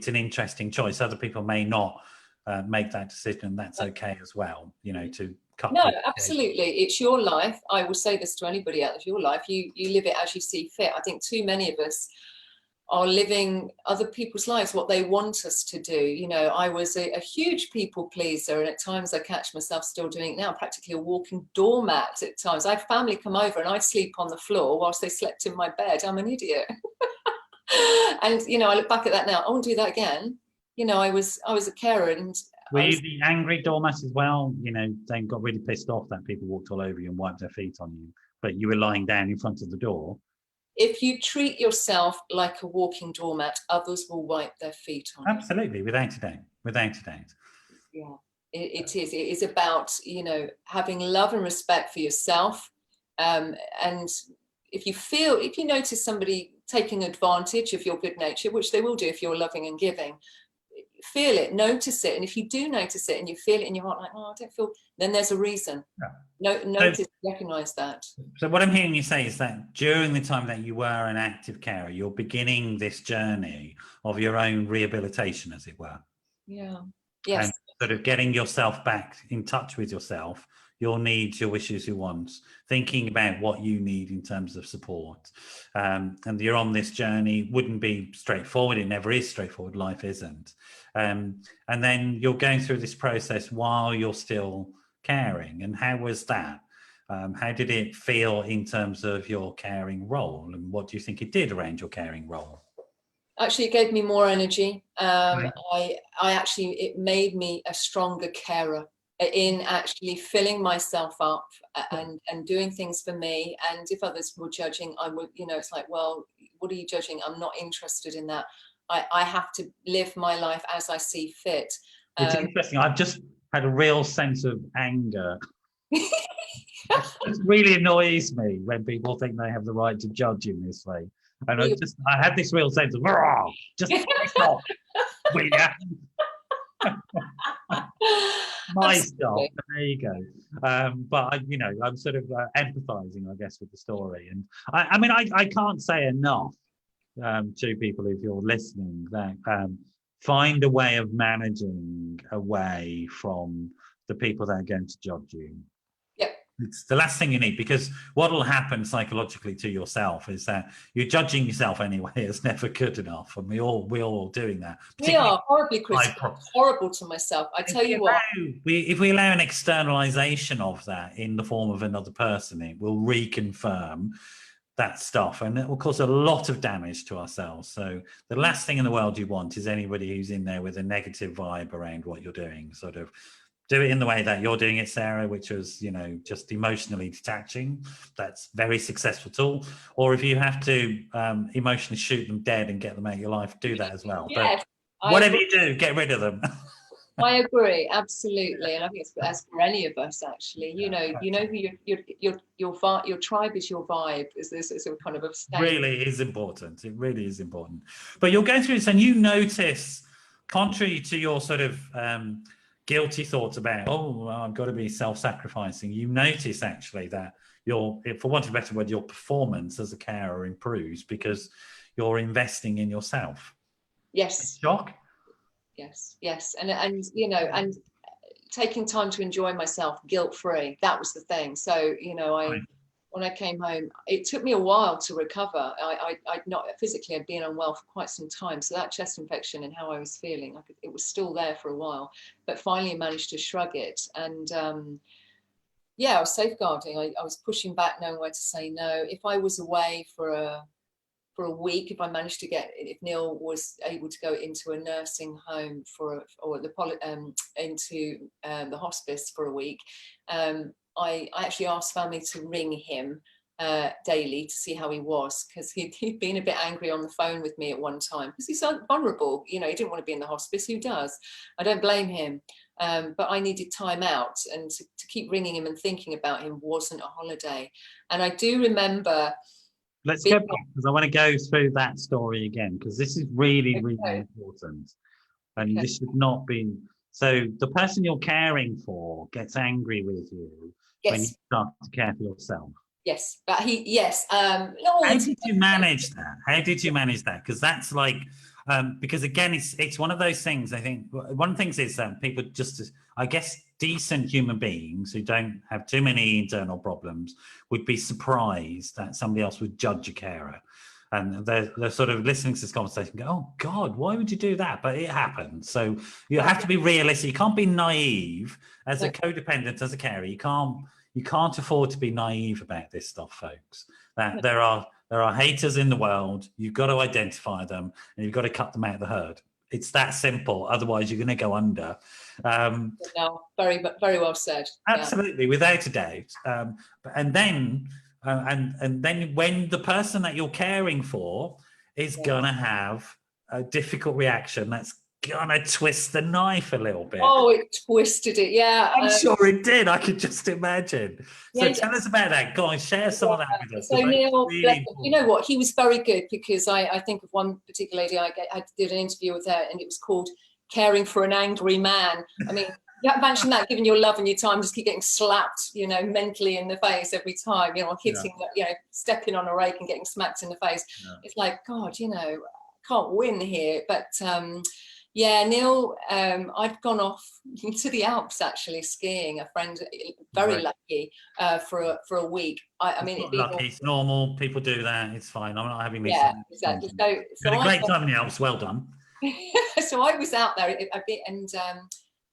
an interesting choice. Other people may not make that decision, and that's okay as well, to cut. No, absolutely. It's your life. I will say this to anybody else. It's your life. You live it as you see fit. I think too many of us are living other people's lives, what they want us to do. I was a huge people pleaser, and at times I catch myself still doing it now, practically a walking doormat at times. I had family come over and I'd sleep on the floor whilst they slept in my bed. I'm an idiot. And, I look back at that now. I won't do that again. I was a carer, and were you the angry doormat as well? They got really pissed off that people walked all over you and wiped their feet on you, but you were lying down in front of the door. If you treat yourself like a walking doormat, others will wipe their feet on you. Absolutely, without a doubt. Yeah, it is. It is about, having love and respect for yourself. And if you notice somebody taking advantage of your good nature, which they will do if you're loving and giving, feel it, notice it. And if you do notice it and you feel it in your heart, like, oh, I don't feel, then there's a reason. Notice, recognize that. So what I'm hearing you say is that during the time that you were an active carer, you're beginning this journey of your own rehabilitation, as it were. Yeah. Yes. And sort of getting yourself back in touch with yourself, your needs, your wishes, your wants, thinking about what you need in terms of support. And you're on this journey. Wouldn't be straightforward. It never is straightforward. Life isn't. And then you're going through this process while you're still caring. And how was that? How did it feel in terms of your caring role? And what do you think it did around your caring role? Actually, it gave me more energy. It made me a stronger carer in actually filling myself up and doing things for me. And if others were judging, I would, it's like, well, what are you judging? I'm not interested in that. I have to live my life as I see fit. It's interesting. I've just had a real sense of anger. It really annoys me when people think they have the right to judge in this way. And I had this real sense of, just stop, will ya? My stuff. There you go. But I'm sort of empathizing, I guess, with the story. And I can't say enough to people, if you're listening, that find a way of managing away from the people that are going to judge you. It's the last thing you need, because what will happen psychologically to yourself is that you're judging yourself anyway as never good enough, and we're all doing that. We are horribly critical, horrible to myself. I tell you what. If we allow an externalization of that in the form of another person, it will reconfirm that stuff, and it will cause a lot of damage to ourselves. So the last thing in the world you want is anybody who's in there with a negative vibe around what you're doing. Sort of do it in the way that you're doing it, Sarah, which was, just emotionally detaching. That's a very successful tool. Or if you have to emotionally shoot them dead and get them out of your life, do that as well. Yes, but whatever you do, get rid of them. I agree, absolutely, and I think it's as for any of us actually. You know who your tribe is your vibe. Is this is a kind of a saying? Really is important. It really is important. But you're going through this and you notice, contrary to your sort of guilty thoughts about, oh, well, I've got to be self-sacrificing, you notice actually that your, for want of a better word, your performance as a carer improves because you're investing in yourself. Yes. Shock? Yes, and and taking time to enjoy myself guilt-free. That was the thing. So Right. when I came home, it took me a while to recover. I'd not physically, I'd been unwell for quite some time. So that chest infection and how I was feeling, it was still there for a while, but finally managed to shrug it. And I was safeguarding. I was pushing back, knowing where to say no. If I was away for a week, if I managed to if Neil was able to go into a nursing home into the hospice for a week, I actually asked family to ring him daily to see how he was, because he'd been a bit angry on the phone with me at one time because he's vulnerable. He didn't want to be in the hospice. Who does? I don't blame him. But I needed time out, and to keep ringing him and thinking about him wasn't a holiday. And I do remember. Let's go back because I want to go through that story again because this is really, really important. And this should not be. So the person you're caring for gets angry with you when you start to care for yourself. Yes, but How did you manage that? How did you manage that? Because that's like, because again, it's one of those things. I think one of the things is that people just, I guess, decent human beings who don't have too many internal problems would be surprised that somebody else would judge a carer. And they're sort of listening to this conversation and go, oh God, why would you do that? But it happens. So you have to be realistic. You can't be naive as a codependent, as a carer. You can't afford to be naive about this stuff, folks. That there are haters in the world. You've got to identify them and you've got to cut them out of the herd. It's that simple. Otherwise, you're going to go under. No, very well said. Absolutely, without a doubt. And then when the person that you're caring for is gonna have a difficult reaction, that's gonna twist the knife a little bit. Oh, it twisted it, yeah. I'm sure it did. I could just imagine. So tell us about that. Go on, share some of that with us. So Neil, really you know what? He was very good, because I think of one particular lady I did an interview with her, and it was called "Caring for an Angry Man." I mean, imagine that, giving your love and your time, just keep getting slapped, mentally in the face every time, hitting, stepping on a rake and getting smacked in the face. Yeah. It's like, God, I can't win here. But Neil, I'd gone off to the Alps actually skiing. A friend, very lucky, for a week. I mean, lucky. It's normal. People do that. It's fine. I'm not having these. Yeah, exactly. So you had a great time in the Alps. Well done. So I was out there and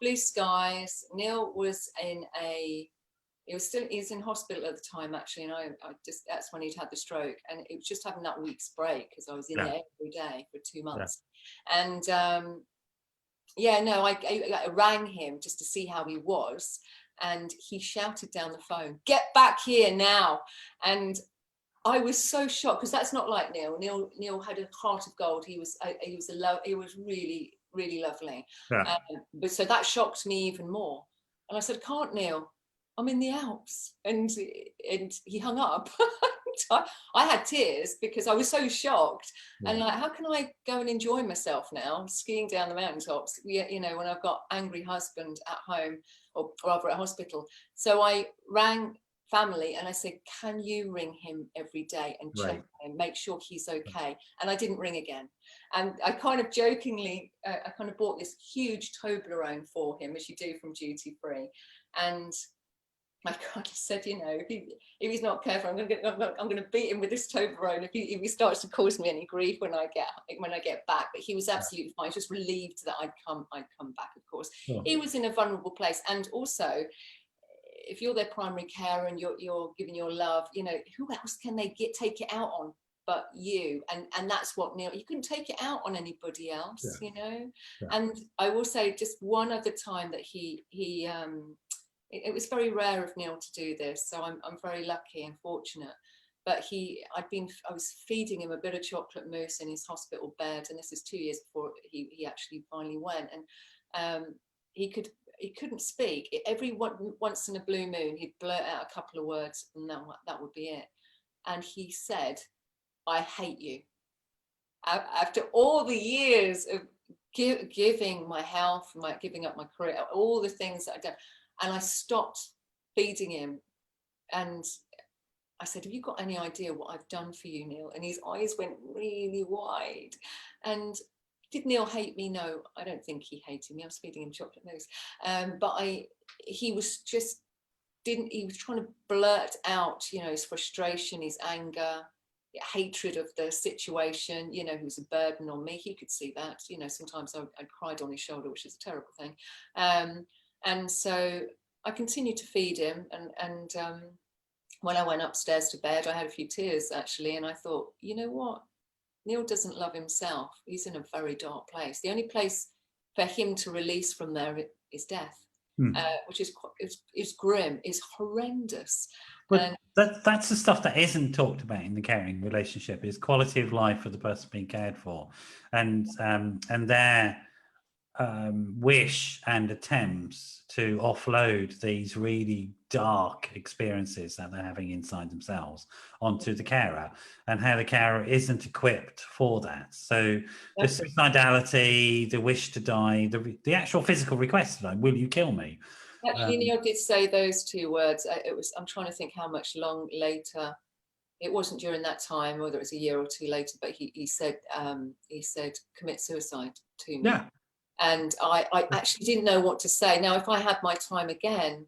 blue skies. Neil was he was in hospital at the time actually, and I just, that's when he'd had the stroke, and it was just having that week's break because I was in there every day for 2 months. And I rang him just to see how he was, and he shouted down the phone, "Get back here now!" And I was so shocked, because that's not like Neil. Neil had a heart of gold. He was really, really lovely. Yeah. But so that shocked me even more. And I said, "Can't, Neil, I'm in the Alps." And he hung up. I had tears because I was so shocked. Yeah. And like, how can I go and enjoy myself now, skiing down the mountaintops, when I've got angry husband at home, or rather at hospital. So I rang family and I said, "Can you ring him every day and check him, make sure he's okay?" And I didn't ring again. And I kind of jokingly, I kind of bought this huge Toblerone for him, as you do from duty free. And I kind of said, if he's not careful, I'm going to beat him with this Toblerone if he starts to cause me any grief when I get back. But he was absolutely fine. Just relieved that I'd come back. Of course, he was in a vulnerable place, and also, if you're their primary carer and you're giving your love, who else can they take it out on but you? And that's what Neil, you couldn't take it out on anybody else, Yeah. And I will say just one other time that it was very rare of Neil to do this, so I'm very lucky and fortunate. But I was feeding him a bit of chocolate mousse in his hospital bed, and this is 2 years before he actually finally went. And he couldn't speak. Once in a blue moon, he'd blurt out a couple of words, and that would be it. And he said, "I hate you." After all the years of giving my health, giving up my career, all the things that I'd done, and I stopped feeding him, and I said, "Have you got any idea what I've done for you, Neil?" And his eyes went really wide. And did Neil hate me? No, I don't think he hated me. I was feeding him chocolate mousse. But he was just he was trying to blurt out, his frustration, his anger, hatred of the situation. He was a burden on me. He could see that. Sometimes I cried on his shoulder, which is a terrible thing. And so I continued to feed him. And when I went upstairs to bed, I had a few tears actually, and I thought, you know what? Neil doesn't love himself. He's in a very dark place. The only place for him to release from there is death, which is grim, is horrendous. But that's the stuff that isn't talked about in the caring relationship, is quality of life for the person being cared for, and their wish and attempts to offload these really dark experiences that they're having inside themselves onto the carer, and how the carer isn't equipped for that. So the suicidality, the wish to die, the actual physical request, like, will you kill me? Actually, Neil did say those two words. I'm trying to think how much long later. It wasn't during that time, whether it was a year or two later, but he said commit suicide to me. Yeah. And I actually didn't know what to say. Now, if I had my time again,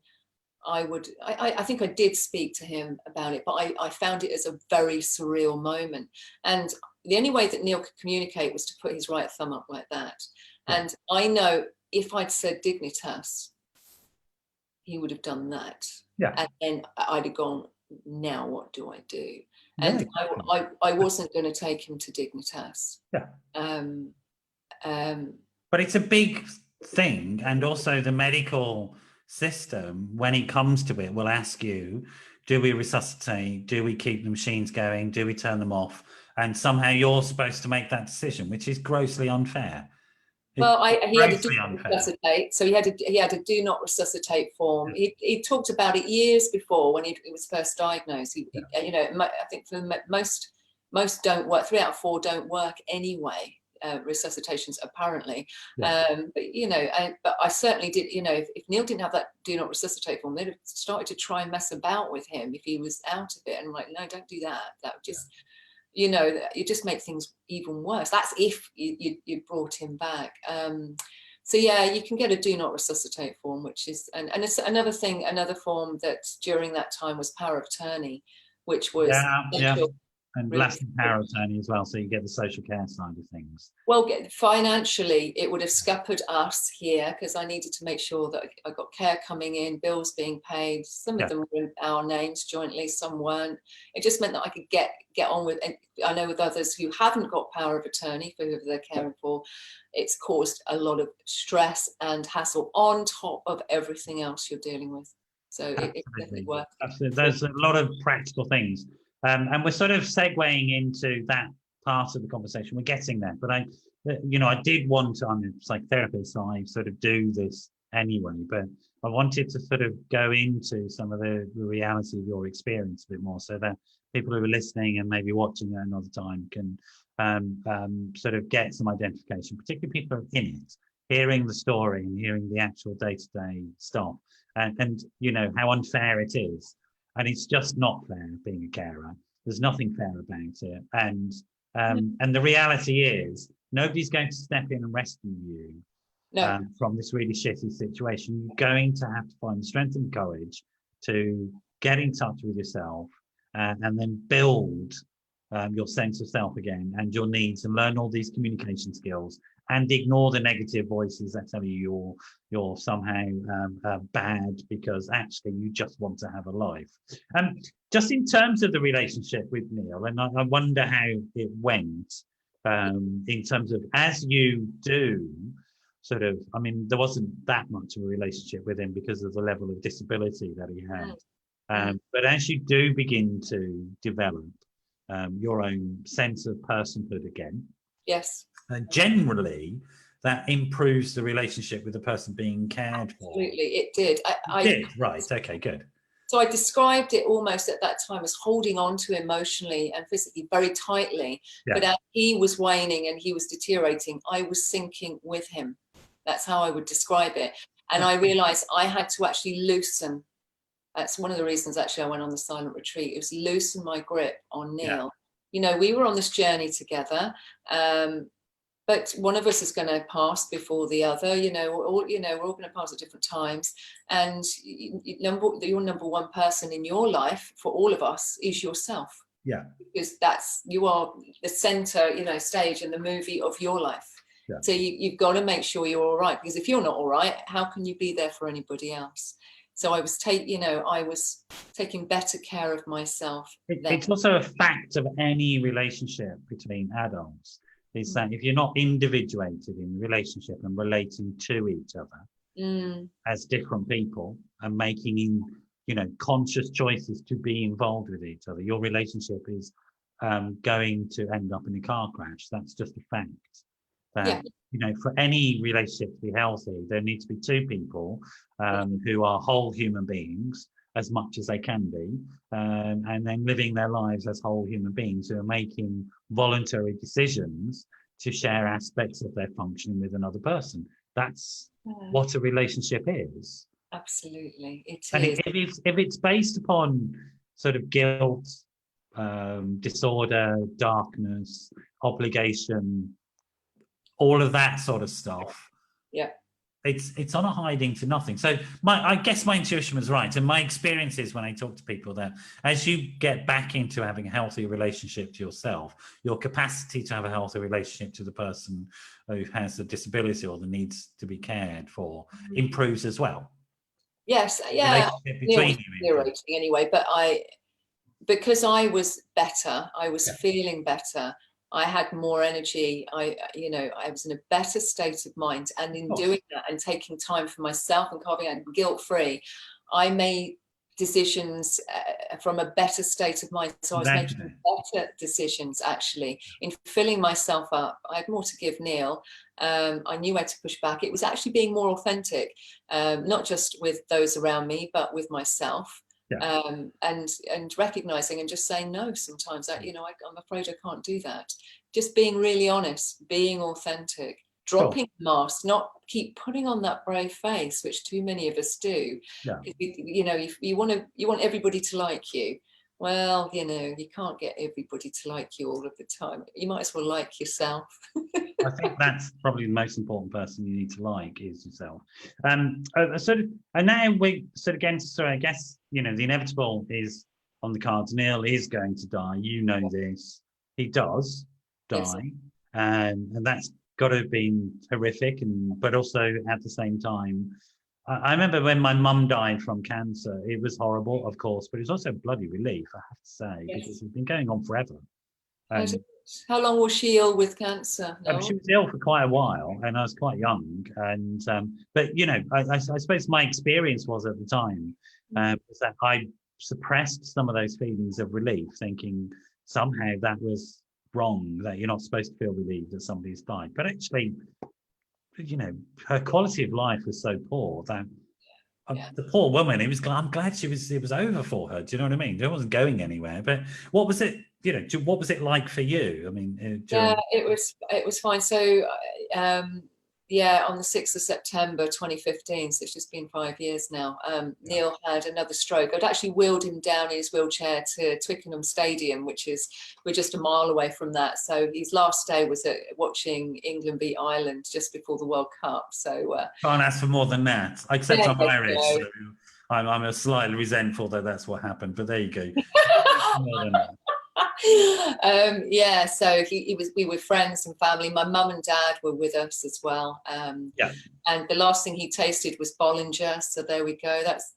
I would. I think I did speak to him about it, but I found it as a very surreal moment. And the only way that Neil could communicate was to put his right thumb up like that. Yeah. And I know if I'd said dignitas, he would have done that. Yeah. And then I'd have gone, now what do I do? And yeah, I wasn't going to take him to dignitas. Yeah. But it's a big thing, and also the medical system, when it comes to it, will ask you, do we resuscitate? Do we keep the machines going? Do we turn them off? And somehow you're supposed to make that decision, which is grossly unfair. Well, he had to do not resuscitate, so he had a do not resuscitate form. Yeah. He talked about it years before when he was first diagnosed. I think for most don't work. 3 out of 4 don't work anyway. Resuscitations apparently, yeah. But I certainly did. If Neil didn't have that do not resuscitate form, they'd have started to try and mess about with him if he was out of it. And I'm like, no, don't do that. That would just. You just make things even worse. That's if you brought him back. So yeah, you can get a do not resuscitate form, which is, and it's another form that during that time was power of attorney, which was and lasting power of attorney as well, so you get the social care side of things. Well, financially, it would have scuppered us here, because I needed to make sure that I got care coming in, bills being paid. Some of them were in our names jointly, some weren't. It just meant that I could get on with, and I know with others who haven't got power of attorney for whoever they're caring for, it's caused a lot of stress and hassle on top of everything else you're dealing with. So it's definitely worth it. There's a lot of practical things. And we're sort of segueing into that part of the conversation. We're getting there, but I did want to, I'm a psychotherapist, so I sort of do this anyway, but I wanted to sort of go into some of the reality of your experience a bit more, so that people who are listening and maybe watching at another time can sort of get some identification, particularly people who are in it, hearing the story and hearing the actual day-to-day stuff, and how unfair it is. And it's just not fair being a carer. There's nothing fair about it. And the reality is, nobody's going to step in and rescue you from this really shitty situation. You're going to have to find the strength and courage to get in touch with yourself and then build your sense of self again, and your needs, and learn all these communication skills, and ignore the negative voices that tell you you're somehow bad, because actually you just want to have a life. Just in terms of the relationship with Neil, and I wonder how it went in terms of, as you do sort of, I mean, there wasn't that much of a relationship with him because of the level of disability that he had. But as you do begin to develop your own sense of personhood again, yes, generally that improves the relationship with the person being cared for. Absolutely, it did. It did, right? Okay, good. So I described it almost at that time as holding on to emotionally and physically very tightly. Yeah. But as he was waning and he was deteriorating, I was sinking with him. That's how I would describe it. And I realized I had to actually loosen. That's one of the reasons actually I went on the silent retreat. It was loosen my grip on Neil. Yeah. You know, we were on this journey together. But one of us is going to pass before the other. You know, we're all going to pass at different times. And your number one person in your life for all of us is yourself. Yeah. Because you are the center, you know, stage in the movie of your life. Yeah. So you've got to make sure you're all right. Because if you're not all right, how can you be there for anybody else? So I was taking better care of myself. It's also a fact of any relationship between adults. Is that if you're not individuated in relationship and relating to each other as different people and making conscious choices to be involved with each other, your relationship is going to end up in a car crash. That's just a fact. That, for any relationship to be healthy, there needs to be two people who are whole human beings as much as they can be, and then living their lives as whole human beings who are making voluntary decisions to share aspects of their functioning with another person. That's what a relationship is. Absolutely, it and is. If it's based upon sort of guilt, disorder, darkness, obligation, all of that sort of stuff. Yeah. It's on a hiding to nothing. So I guess my intuition was right. And my experience is when I talk to people that as you get back into having a healthy relationship to yourself, your capacity to have a healthy relationship to the person who has a disability or that needs to be cared for improves as well. Yes, yeah. Between you anyway, but because I was better, I was feeling better. I had more energy. I was in a better state of mind. And in doing that and taking time for myself and carving out guilt-free, I made decisions from a better state of mind. So I was making better decisions, actually, in filling myself up. I had more to give Neil. I knew where to push back. It was actually being more authentic, not just with those around me, but with myself. And recognizing and just saying no sometimes. I'm afraid I can't do that. Just being really honest, being authentic, dropping the mask, not keep putting on that brave face, which too many of us do. You want everybody to like you. Well, you can't get everybody to like you all of the time. You might as well like yourself. I think that's probably the most important person you need to like is yourself. And now we I guess, the inevitable is on the cards. Neil is going to die. This. He does die. Yes. And that's got to have been horrific. But also at the same time, I remember when my mum died from cancer, it was horrible, of course, but it was also a bloody relief, I have to say, because it's been going on forever. How long was she ill with cancer? No? She was ill for quite a while, and I was quite young. And but I suppose my experience was at the time was that I suppressed some of those feelings of relief, thinking somehow that was wrong, that you're not supposed to feel relieved that somebody's died. But actually, her quality of life was so poor that the poor woman. I'm glad it was over for her. Do you know what I mean? It wasn't going anywhere. But what was it? What was it like for you? I mean, it was fine. So, on the 6th of September 2015, so it's just been 5 years now, Neil had another stroke. I'd actually wheeled him down in his wheelchair to Twickenham Stadium, we're just a mile away from that. So his last day was watching England beat Ireland just before the World Cup. So can't ask for more than that. Except I'm Irish, so I'm a slightly resentful that that's what happened. But there you go. More than that. So we were friends and family. My mum and dad were with us as well. And the last thing he tasted was Bollinger. So there we go. That's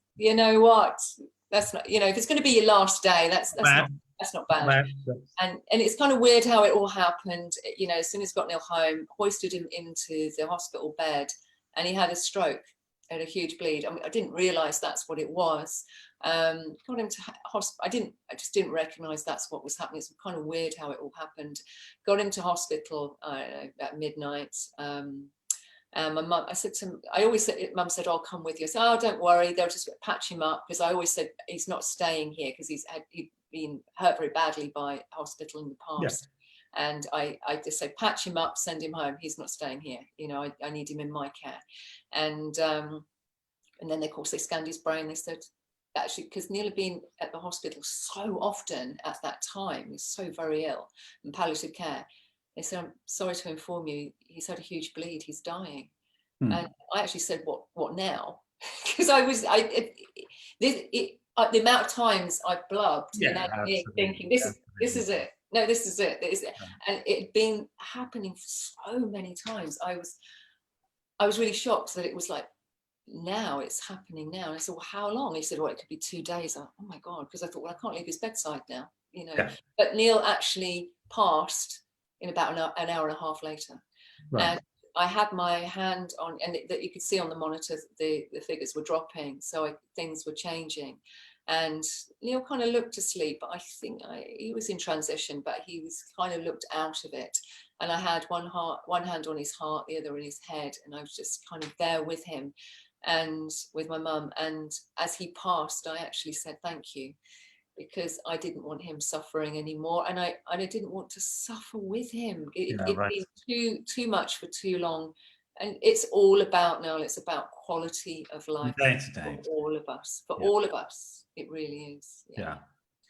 that's not, if it's going to be your last day, that's not bad. And it's kind of weird how it all happened. As soon as got Neil home, hoisted him into the hospital bed, and he had a stroke. Had a huge bleed. I mean, I didn't realise that's what it was. Got him to hospital. I just didn't recognise that's what was happening. It's kind of weird how it all happened. Got him to hospital at midnight. My mum, I said to him, I always said, Mum said, I'll come with you. I said, oh, don't worry, they'll just patch him up, because I always said he's not staying here because he'd been hurt very badly by hospital in the past. Yeah. And I just said, patch him up, send him home. He's not staying here. You know, I need him in my care. And then, of course, they scanned his brain. They said, actually, because Neil had been at the hospital so often at that time, he was so very ill in palliative care. They said, I'm sorry to inform you, he's had a huge bleed, he's dying. And I actually said, what now? Because the amount of times I blubbed in agony, thinking, this is it. No, this is it. And it had been happening so many times. I was really shocked that it was like, now it's happening now. And I said, well, how long? He said, well, it could be 2 days. Oh my God, because I thought, well, I can't leave his bedside now, you know. Yeah. But Neil actually passed in about an hour and a half later. Right. And I had my hand on, and that you could see on the monitor, the figures were dropping, so things were changing. And Neil kind of looked asleep, but I think he was in transition, but he was kind of looked out of it. And I had one hand on his heart, the other in his head, and I was just kind of there with him and with my mum. And as he passed, I actually said thank you, because I didn't want him suffering anymore, and I didn't want to suffer with him. It'd been too much for too long, and it's all about, Noel, it's about quality of life for all of us. For all of us, it really is. Yeah.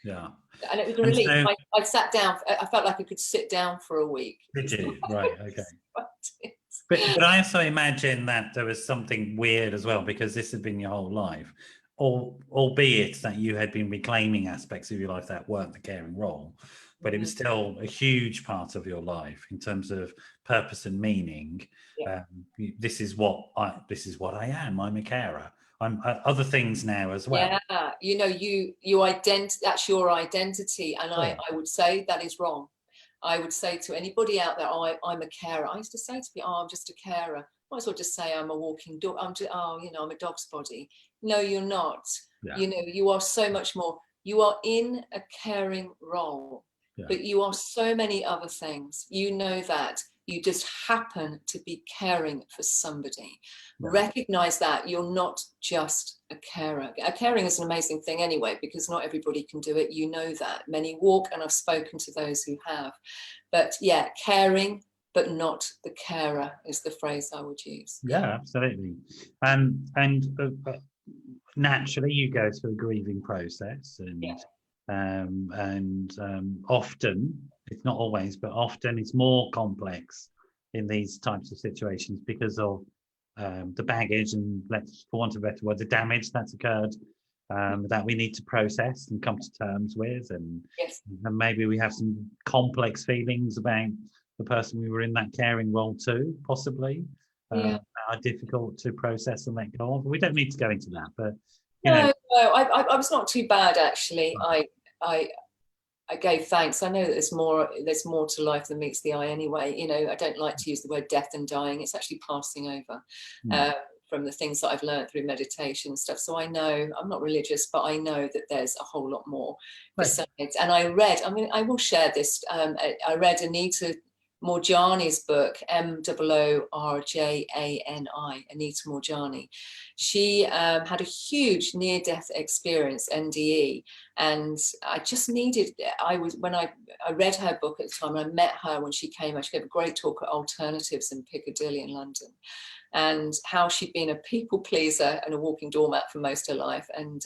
And it was a relief. So, I sat down. I felt like I could sit down for a week. Did you? Right. Okay. But I also imagine that there was something weird as well, because this had been your whole life. Albeit that you had been reclaiming aspects of your life that weren't the caring role, but it was still a huge part of your life in terms of purpose and meaning. Yeah. This is what I am. I'm a carer. I'm other things now as well. Yeah, you know, that's your identity, and I would say that is wrong. I would say to anybody out there, I'm a carer. I used to say to people, I'm just a carer. Might as well just say I'm a walking dog. I'm a dog's body. No, you're not. Yeah. You know, you are so much more. You are in a caring role, but you are so many other things. You know that. You just happen to be caring for somebody. Yeah. Recognize that you're not just a carer. Caring is an amazing thing anyway, because not everybody can do it. You know that. Many walk, and I've spoken to those who have. But yeah, caring, but not the carer is the phrase I would use. Yeah, absolutely. And naturally, you go through a grieving process, and often, it's not always, but often it's more complex in these types of situations because of the baggage and, for want of a better word, the damage that's occurred that we need to process and come to terms with, and maybe we have some complex feelings about the person we were in that caring role too, possibly, are difficult to process and let go of. We don't need to go into that, but No, I was not too bad actually. I gave thanks. I know that there's more to life than meets the eye anyway. You know, I don't like to use the word death and dying. It's actually passing over from the things that I've learned through meditation and stuff. So I know, I'm not religious, but I know that there's a whole lot more besides. And I will share this. I read Anita Moorjani's book, Moorjani, Anita Moorjani. She had a huge near-death experience, NDE, and I just needed, when I read her book at the time, and I met her when she came, she gave a great talk at Alternatives in Piccadilly in London, and how she'd been a people pleaser and a walking doormat for most of her life, and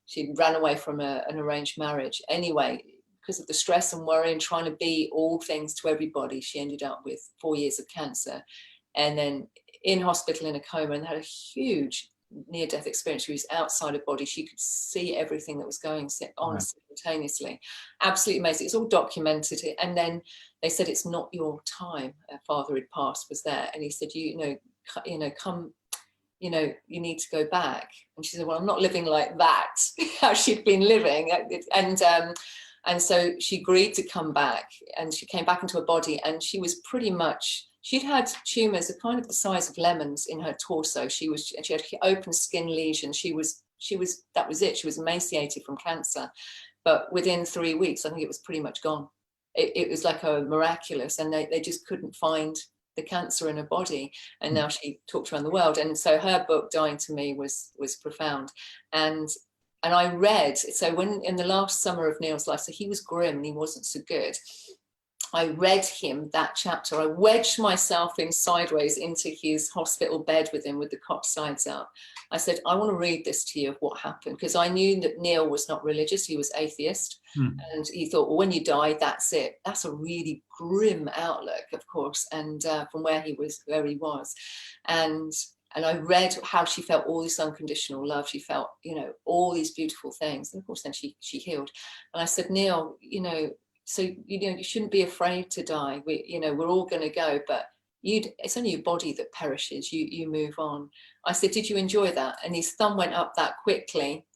she ran away from an arranged marriage. Anyway, because of the stress and worry and trying to be all things to everybody, she ended up with 4 years of cancer, and then in hospital in a coma, and had a huge near-death experience. She was outside her body. She could see everything that was going on simultaneously. Absolutely amazing. It's all documented. And then they said, it's not your time. Her father had passed, was there. And he said, come, you need to go back. And she said, well, I'm not living like that, how she'd been living. And so she agreed to come back, and she came back into her body, and she was pretty much, she'd had tumours of kind of the size of lemons in her torso. She had open skin lesions. That was it. She was emaciated from cancer. But within 3 weeks, I think it was pretty much gone. It was like a miraculous, and they just couldn't find the cancer in her body, and now she talks around the world. And so her book Dying to Me was profound. And I read, so when in the last summer of Neil's life, so he was grim and he wasn't so good, I read him that chapter. I wedged myself in sideways into his hospital bed with him with the cot sides up. I said, I want to read this to you of what happened, because I knew that Neil was not religious, he was atheist. And he thought, well, when you die, that's it. That's a really grim outlook, of course, and from where he was. And I read how she felt all this unconditional love. She felt, you know, all these beautiful things. And of course, then she healed. And I said, Neil, you know, so, you know, you shouldn't be afraid to die. We're all going to go, but it's only your body that perishes. You move on. I said, did you enjoy that? And his thumb went up that quickly,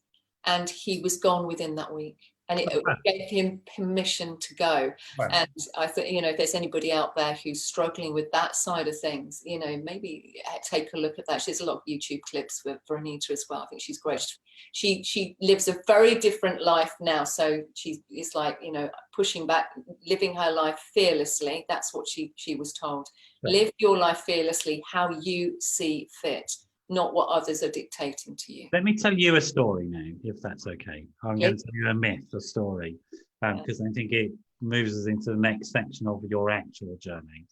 and he was gone within that week. And it gave him permission to go. Wow. And I thought, you know, if there's anybody out there who's struggling with that side of things, you know, maybe take a look at that. She has a lot of YouTube clips for Anita as well. I think she's great. She lives a very different life now. So it's like, you know, pushing back, living her life fearlessly. That's what she was told. Right. Live your life fearlessly, how you see fit, not what others are dictating to you. Let me tell you a story now, if that's okay. I'm going to tell you a myth, a story, because I think it moves us into the next section of your actual journey.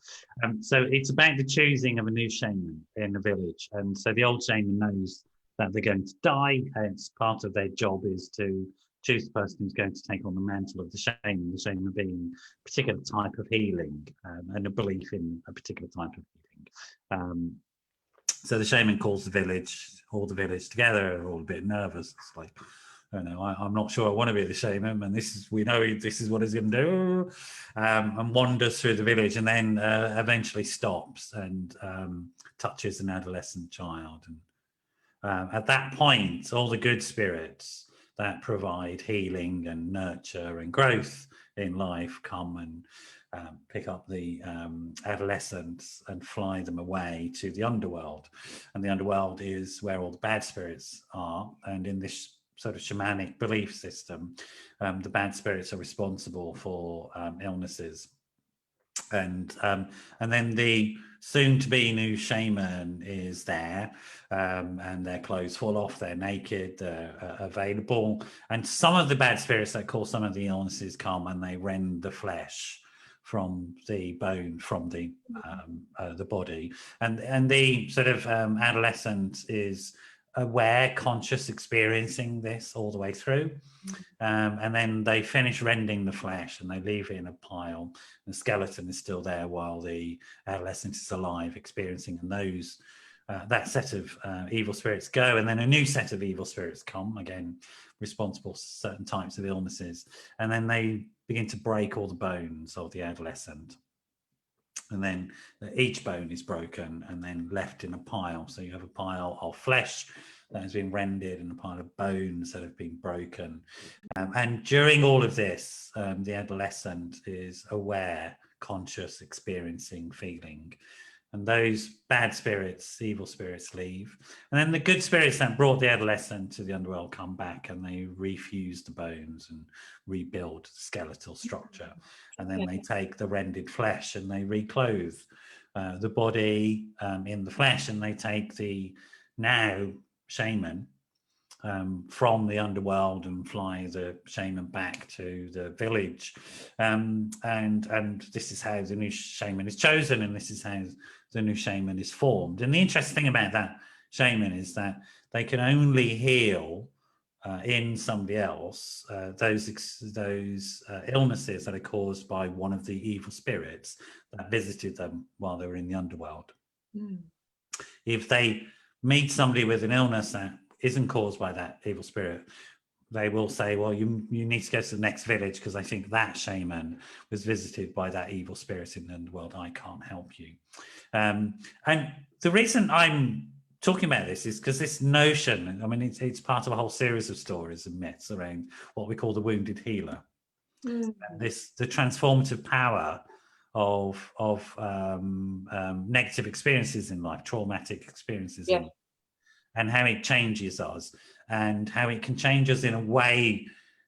So it's about the choosing of a new shaman in the village. And so the old shaman knows that they're going to die, hence part of their job is to choose the person who's going to take on the mantle of the shaman being a particular type of healing and a belief in a particular type of healing. So the shaman calls all the village together. They're all a bit nervous. It's like, I don't know, I'm not sure I want to be the shaman, and we know this is what he's going to do, and wanders through the village, and then eventually stops and touches an adolescent child. And at that point, all the good spirits that provide healing and nurture and growth in life come and pick up the adolescents and fly them away to the underworld. And the underworld is where all the bad spirits are. And in this sort of shamanic belief system, the bad spirits are responsible for illnesses. And then the soon-to-be new shaman is there, and their clothes fall off, they're naked, they're available. And some of the bad spirits that cause some of the illnesses come and they rend the flesh from the bone, from the body, and the sort of adolescent is aware, conscious, experiencing this all the way through, and then they finish rending the flesh and they leave it in a pile. The skeleton is still there while the adolescent is alive, experiencing, and those that set of evil spirits go, and then a new set of evil spirits come, again responsible for certain types of illnesses, and then they begin to break all the bones of the adolescent, and then each bone is broken and then left in a pile. So you have a pile of flesh that has been rendered and a pile of bones that have been broken, and during all of this the adolescent is aware, conscious, experiencing, feeling. And those bad spirits, evil spirits, leave. And then the good spirits that brought the adolescent to the underworld come back and they refuse the bones and rebuild the skeletal structure. And then they take the rended flesh and they reclothe the body in the flesh, and they take the now shaman from the underworld and fly the shaman back to the village. And this is how the new shaman is chosen, and this is how the new shaman is formed. And the interesting thing about that shaman is that they can only heal in somebody else those illnesses that are caused by one of the evil spirits that visited them while they were in the underworld. If they meet somebody with an illness that isn't caused by that evil spirit, they will say, well, you need to go to the next village because I think that shaman was visited by that evil spirit in the underworld. I can't help you. And the reason I'm talking about this is because this notion, I mean, it's part of a whole series of stories and myths around what we call the wounded healer. The transformative power of negative experiences in life, traumatic experiences in life, and how it changes us, and how it can change us in a way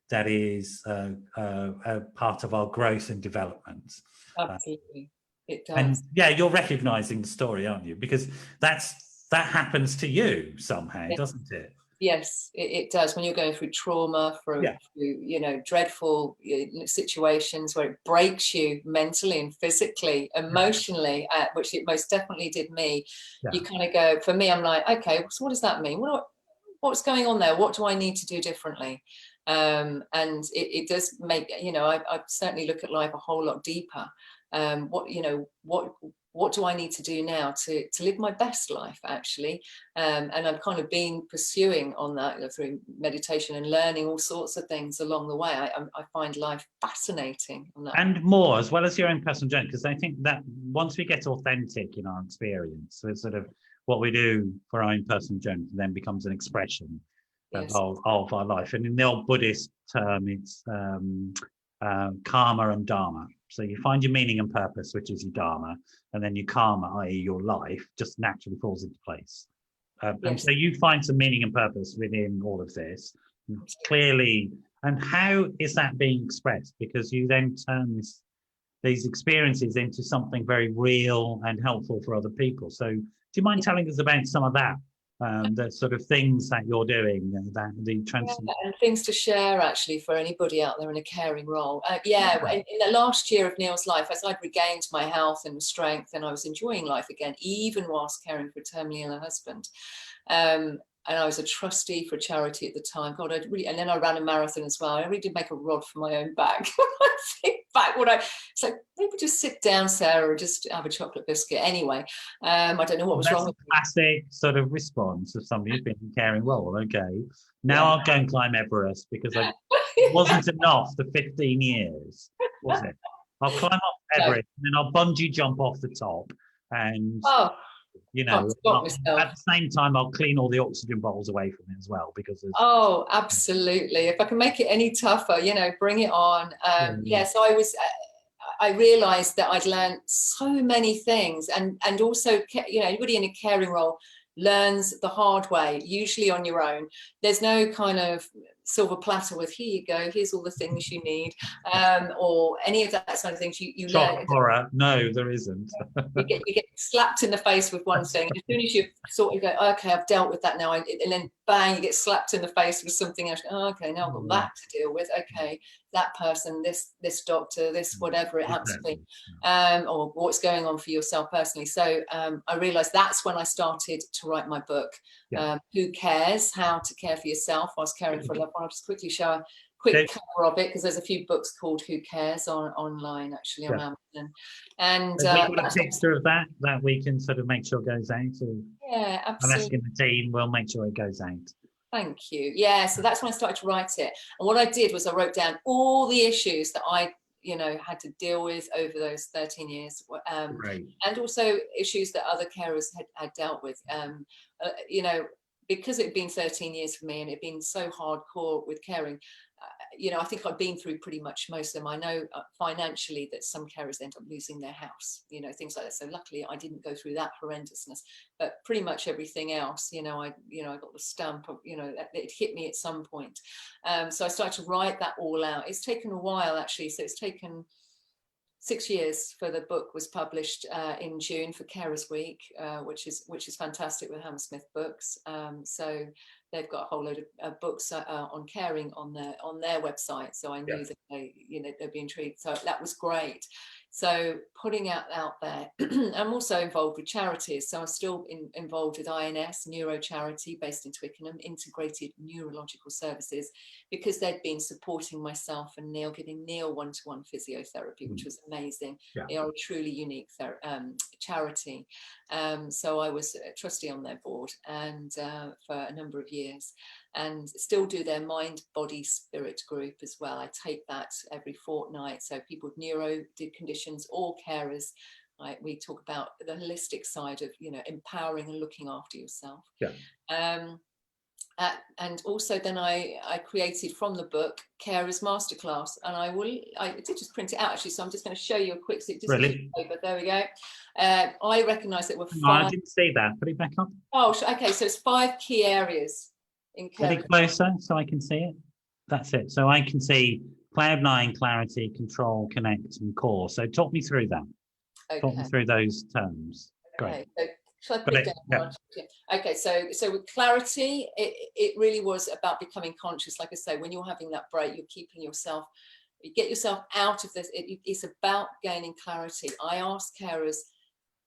that is a part of our growth and development. Absolutely. It does. And yeah, you're recognizing the story, aren't you? Because that happens to you somehow, doesn't it? Yes, it does. When you're going through trauma, through dreadful situations where it breaks you mentally and physically, emotionally, which it most definitely did me. You kind of go, for me, I'm like, okay, so what does that mean? What's going on there? What do I need to do differently? And it does make, I certainly look at life a whole lot deeper. What do I need to do now to live my best life, actually? And I've kind of been pursuing on that through meditation and learning all sorts of things along the way. I find life fascinating on that. And more, as well as your own personal journey, because I think that once we get authentic in our experience, so it's sort of what we do for our own personal journey then becomes an expression of our life. And in the old Buddhist term, it's karma and dharma. So you find your meaning and purpose, which is your dharma, and then your karma, i.e. your life, just naturally falls into place. And so you find some meaning and purpose within all of this, clearly. And how is that being expressed? Because you then turn these experiences into something very real and helpful for other people. So do you mind telling us about some of that? The sort of things that you're doing, and things to share actually for anybody out there in a caring role. In the last year of Neil's life, as I'd regained my health and strength, and I was enjoying life again, even whilst caring for a terminally ill husband. And I was a trustee for a charity at the time. God, and then I ran a marathon as well. I really did make a rod for my own back. I think back it's like, maybe just sit down, Sarah, or just have a chocolate biscuit. Anyway, I don't know what was wrong with me. Classic sort of response of somebody who's been in a caring role. Okay, now I'll go and climb Everest because it wasn't enough for 15 years, was it? I'll climb up Everest and then I'll bungee jump off the top and... at the same time, I'll clean all the oxygen bottles away from it as well, because absolutely. If I can make it any tougher, bring it on. So I realized that I'd learned so many things, and also, anybody in a caring role learns the hard way, usually on your own. There's no kind of silver platter with, here you go, here's all the things you need, or any of that sort of things you learn. Horror. No, there isn't. you get slapped in the face with one thing. As soon as you sort of go, okay, I've dealt with that now, and then bang, you get slapped in the face with something else. Okay, now I've got that to deal with. Okay, that person, this doctor, this whatever it happens to be, or what's going on for yourself personally. So I realized that's when I started to write my book. Who Cares? How to Care for Yourself whilst caring for a loved one. I'll just quickly show a quick cover of it, because there's a few books called Who Cares online actually on Amazon. And we got a picture of that we can sort of make sure goes out. Absolutely. I'm asking the team, we'll make sure it goes out. Thank you. So that's when I started to write it. And what I did was I wrote down all the issues that I had to deal with over those 13 years, and also issues that other carers had dealt with. Because it had been 13 years for me, and it had been so hardcore with caring, I think I've been through pretty much most of them. I know financially that some carers end up losing their house, things like that. So luckily I didn't go through that horrendousness, but pretty much everything else, I got the stamp of, it hit me at some point. So I started to write that all out. It's taken a while actually. So it's taken 6 years for the book was published in June for Carers Week, which is fantastic with Hammersmith Books. So they've got a whole load of books on caring on their website. So I knew that they'd be intrigued. So that was great. So putting out there, I'm also involved with charities. So I'm still involved with INS, Neuro Charity based in Twickenham, Integrated Neurological Services, because they'd been supporting myself and Neil, giving Neil one-to-one physiotherapy, which was amazing. They are a truly unique charity. So I was a trustee on their board and for a number of years, and still do their mind, body, spirit group as well. I take that every fortnight. So people with neuro conditions, all carers, we talk about the holistic side of, empowering and looking after yourself. And also then I created from the book Carers Masterclass, and I did just print it out actually, so I'm just going to show you a quick, really? But there we go. I recognise that we're I didn't see that. Put it back up. Okay, so it's 5 key areas in care. Get it closer so I can see it. That's it. So I can see Cloud9, Clarity, Control, Connect, and Core. So talk me through that. Talk me Okay. through those terms. Great. Okay. So shall I Got put it it. down? Yeah. Yeah. Okay. So with clarity, it really was about becoming conscious. Like I say, when you're having that break, you're keeping yourself, you get yourself out of this. It's about gaining clarity. I ask carers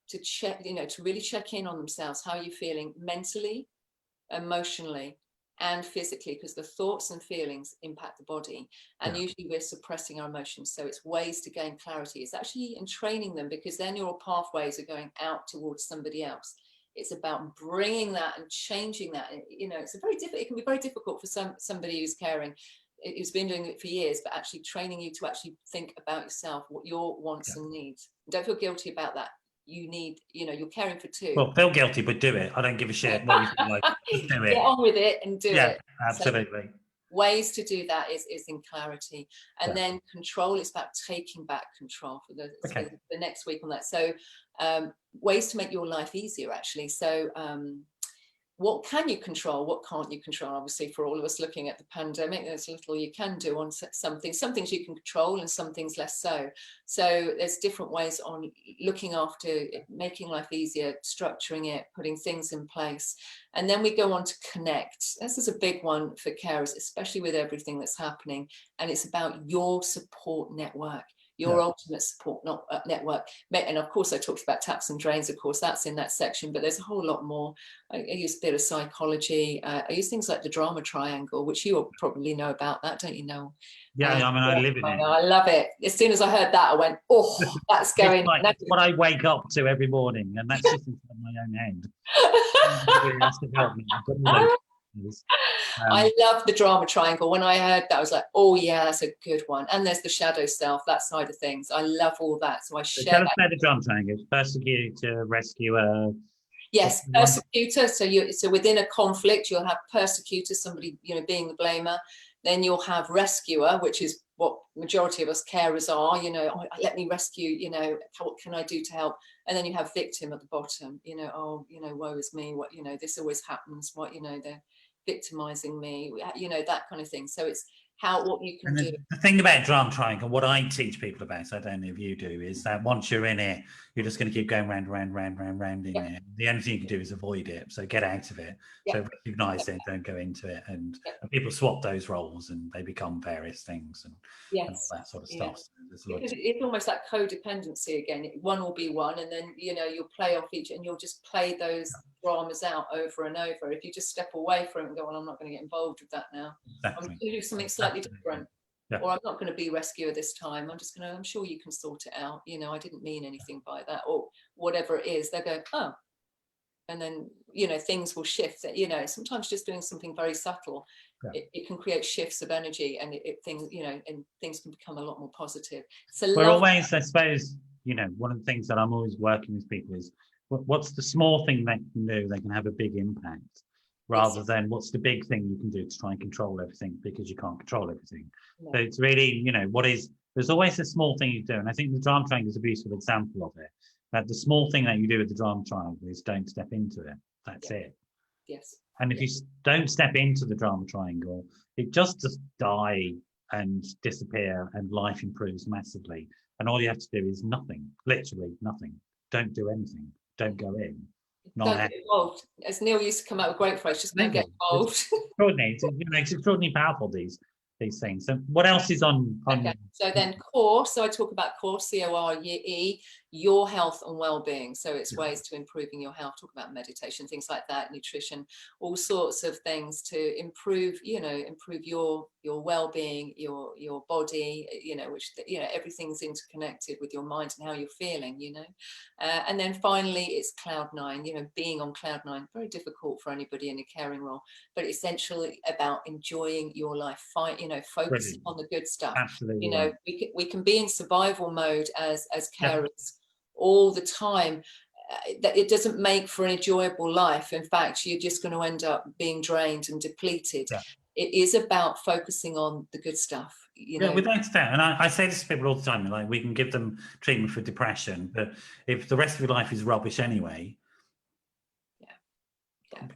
to check, to really check in on themselves. How are you feeling mentally, emotionally, and physically? Because the thoughts and feelings impact the body, and usually we're suppressing our emotions. So it's ways to gain clarity. It's actually in training them, because their neural pathways are going out towards somebody else. It's about bringing that and changing that. It's it can be very difficult for somebody who's caring, who's been doing it for years, but actually training you to actually think about yourself, what your wants and needs. Don't feel guilty about that. You need, you're caring for two. Well, feel guilty, but do it. I don't give a shit what you feel like. Just do it. Get on with it and do it. Absolutely. So ways to do that is in clarity. And then control, it's about taking back control for the next week on that. So ways to make your life easier, actually. So what can you control? What can't you control? Obviously, for all of us looking at the pandemic, there's little you can do on some things. Some things you can control and some things less so. So there's different ways on looking after it, making life easier, structuring it, putting things in place. And then we go on to connect. This is a big one for carers, especially with everything that's happening. And it's about your support network. Your ultimate support network. And of course, I talked about taps and drains. Of course, that's in that section, but there's a whole lot more. I use a bit of psychology. I use things like the drama triangle, which you probably know about that, don't you know? Yeah, I mean, I live in it. I love it. As soon as I heard that, I went, oh, that's going. It's what I wake up to every morning, and that's just inside my own head. Nobody has to help me. I love the drama triangle. When I heard that, I was like, oh yeah, that's a good one. And there's the shadow self, that side of things. I love all that. So I share tell us about the drama triangle. Persecutor, rescuer. Yes, persecutor. So within a conflict, you'll have persecutor, somebody being the blamer. Then you'll have rescuer, which is what majority of us carers are. Let me rescue. What can I do to help? And then you have victim at the bottom. Woe is me. What this always happens. What they're victimizing me. That kind of thing. So it's what you can do. The thing about drama triangle, what I teach people about, so I don't know if you do, is that once you're in it, you're just going to keep going round in it. The only thing you can do is avoid it, so get out of it. So recognize it, don't go into it, and people swap those roles and they become various things and all that sort of stuff. So it's almost like codependency again. One will be one, and then you'll play off each, and you'll just play those dramas out over and over. If you just step away from it and go, well, I'm not going to get involved with that now. I'm going to do something slightly different. Or I'm not going to be rescuer this time. I'm sure you can sort it out. I didn't mean anything by that, or whatever it is. They'll go, oh, and then things will shift. Sometimes just doing something very subtle, it can create shifts of energy, and things can become a lot more positive. So we're always, I suppose, one of the things that I'm always working with people is what's the small thing they can do they can have a big impact, rather than what's the big thing you can do to try and control everything, because you can't control everything. No. So it's really, there's always a small thing you do. And I think the drama triangle is a beautiful example of it. That the small thing that you do with the drama triangle is don't step into it. That's it. Yes. And if you don't step into the drama triangle, it just die and disappear, and life improves massively. And all you have to do is nothing, literally nothing. Don't do anything. Don't go in. Don't get involved. As Neil used to come out with a great phrase, just don't get involved. It's extraordinary. It's extraordinarily powerful, these things. So what else is on? Okay. So then core. So I talk about core, CORE, your health and well-being. So it's ways to improving your health. Talk about meditation, things like that, nutrition, all sorts of things to improve, improve your well-being, your body, which everything's interconnected with your mind and how you're feeling, and then finally it's cloud nine, being on cloud nine. Very difficult for anybody in a caring role, but essentially about enjoying your life, focusing on the good stuff. Absolutely. We can be in survival mode as carers all the time. That it doesn't make for an enjoyable life. In fact, you're just going to end up being drained and depleted. It is about focusing on the good stuff. Without doubt. And I say this to people all the time, like, we can give them treatment for depression, but if the rest of your life is rubbish anyway,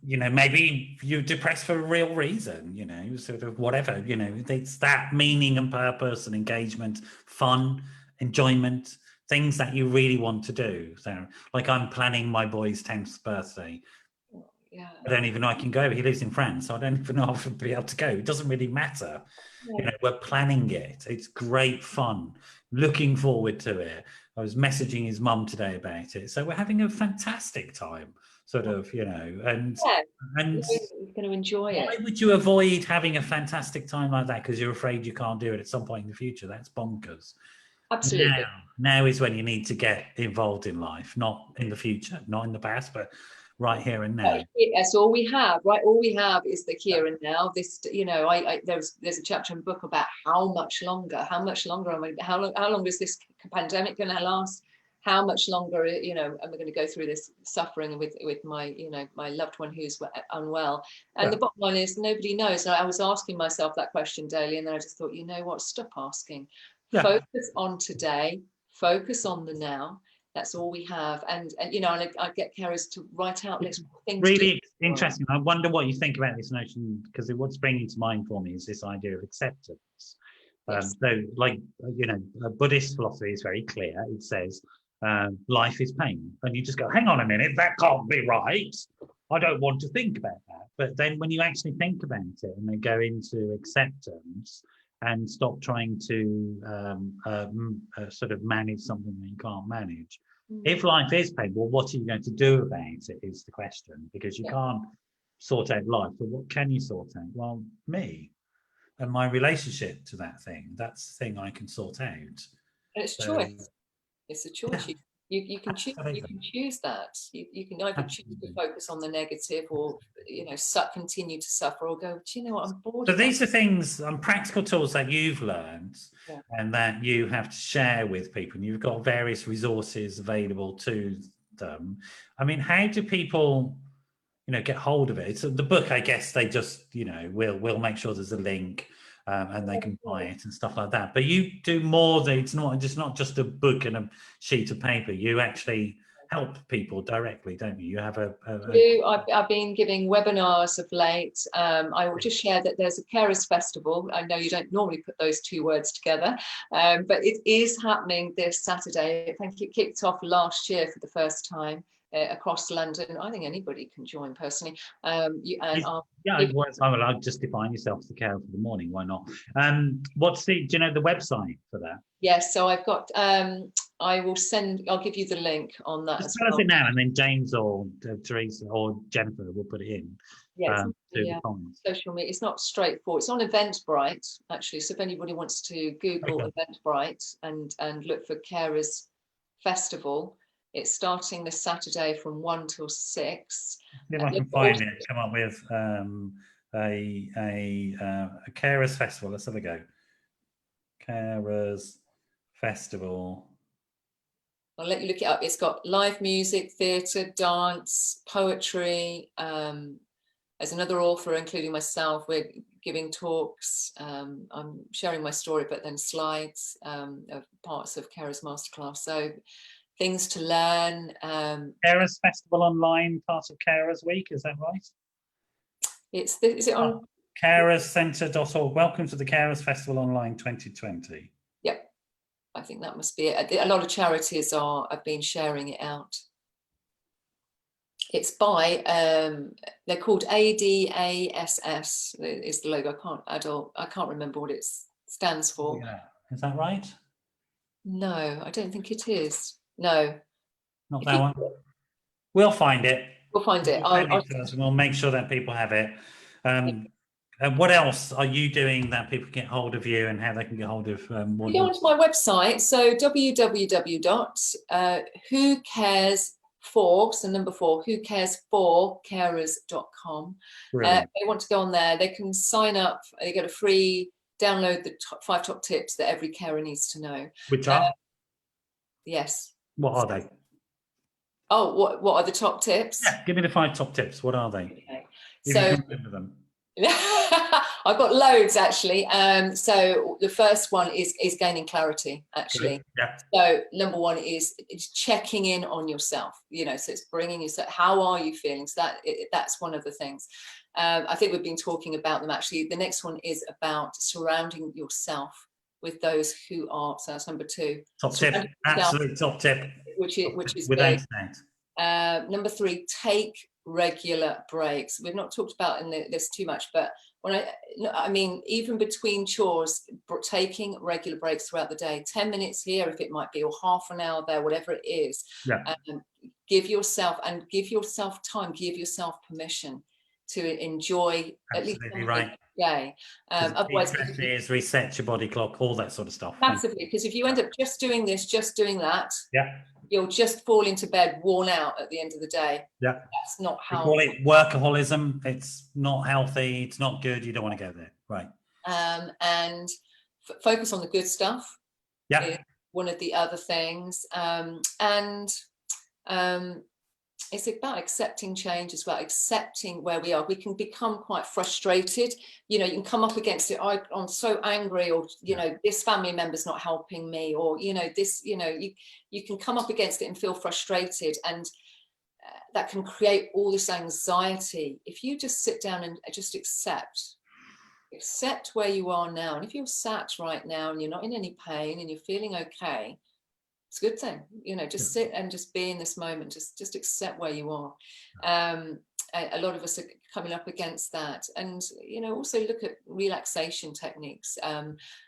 maybe you're depressed for a real reason, sort of whatever, it's that meaning and purpose and engagement, fun, enjoyment things that you really want to do. So, like, I'm planning my boy's 10th birthday. Yeah. I don't even know I can go. He lives in France, so I don't even know if I'll be able to go. It doesn't really matter. You know, we're planning it. It's great fun. Looking forward to it. I was messaging his mum today about it. So we're having a fantastic time, sort of, you know, and You're going to enjoy why it. would you avoid having a fantastic time like that because you're afraid you can't do it at some point in the future? That's bonkers. Absolutely. Now is when you need to get involved in life, not in the future, not in the past, but right here and now. That's all we have, right? All we have is the here and now. This, you know, there's a chapter in the book about how much longer am I, how long is this pandemic going to last? How much longer, you know, am I going to go through this suffering with my, you know, my loved one who's unwell? And the bottom line is nobody knows. And I was asking myself that question daily, and then I just thought, you know what, stop asking. Focus on today, focus on the now. That's all we have. And you know, and I get carers to write out lists of things. Really interesting. I wonder what you think about this notion, because what's bringing to mind for me is this idea of acceptance. So, like, you know, Buddhist philosophy is very clear. It says life is pain, and you just go, hang on a minute, that can't be right. I don't want to think about that. But then when you actually think about it and then go into acceptance and stop trying to sort of manage something that you can't manage. If life is painful, what are you going to do about it is the question, because you can't sort out life. But what can you sort out? Well, me and my relationship to that thing. That's the thing I can sort out. And it's choice. It's a choice. You can choose. You can choose that. You can either choose to focus on the negative, or, you know, continue to suffer, or go, do you know what, I'm bored. So these are things, practical tools that you've learned and that you have to share with people, and you've got various resources available to them. I mean, how do people, you know, get hold of it? So the book, I guess they just, you know, we'll make sure there's a link and they can buy it and stuff like that. But you do more than, it's not just a book and a sheet of paper. You actually help people directly, don't you? You have I've been giving webinars of late. I will just share that there's a carers festival. I know you don't normally put those two words together, but it is happening this Saturday. I think it kicked off last year for the first time across London. I think anybody can join personally. I'll just define yourself as the carer for the morning. Why not? Do you know the website for that? Yes, so I've got. I'll give you the link on that. Just tell us it now, and then James or Teresa or Jennifer will put it in. Social media. It's not straightforward. It's on Eventbrite, actually. So if anybody wants to Google Eventbrite and look for Carers Festival, it's starting this Saturday from 1 till 6. If I can find it, come up with a Carers Festival. Let's have a go. Carers Festival. I'll let you look it up. It's got live music, theatre, dance, poetry. There's another author, including myself. We're giving talks. I'm sharing my story, but then slides of parts of Carers Masterclass. So things to learn. Carers Festival Online, part of Carers Week, is that right? Is it on? carerscentre.org. Welcome to the Carers Festival Online 2020. Yep, I think that must be it. A lot of charities have been sharing it out. It's by they're called ADASS is the logo. I can't remember what it stands for. Yeah. Is that right? No, I don't think it is. No, not that one. We'll find it. We'll find it. We'll make sure that people have it. And what else are you doing that people can get hold of you, and how they can get hold of? You go onto my website, so www.whocares4carers.com. They want to go on there. They can sign up. They get a free download the 5 top tips that every carer needs to know. Which are? Yes. What are they? Oh, what are the top tips? Yeah, give me the 5 top tips. What are they? Okay. If you can remember them. I've got loads actually. So the first one is gaining clarity actually. Yeah. So number 1 is checking in on yourself. You know, so it's bringing yourself. How are you feeling? So that's one of the things. I think we've been talking about them actually. The next one is about surrounding yourself with those who are, so that's number 2. Top tip, absolute top tip. Which is without big. doubt. Number 3, take regular breaks. We've not talked about in this too much, but when I mean, even between chores, taking regular breaks throughout the day, 10 minutes here, if it might be, or half an hour there, whatever it is. Yeah. Give yourself time, give yourself permission to enjoy at least Absolutely right. day. Otherwise, is reset your body clock, all that sort of stuff. Massively, because if you end up just doing this, just doing that, yeah, you'll just fall into bed worn out at the end of the day. Yeah, that's not how. We call it workaholism. It's not healthy. It's not good. You don't want to go there, right? And focus on the good stuff. Yeah, one of the other things, it's about accepting change as well, accepting where we are. We can become quite frustrated. You know, you can come up against it. I'm so angry, or, you know, this family member's not helping me, or, you know, this, you know, you can come up against it and feel frustrated, and that can create all this anxiety. If you just sit down and just accept where you are now. And if you're sat right now and you're not in any pain and you're feeling okay, it's a good thing, you know, just sit and just be in this moment, just accept where you are. A lot of us are coming up against that. And, you know, also look at relaxation techniques.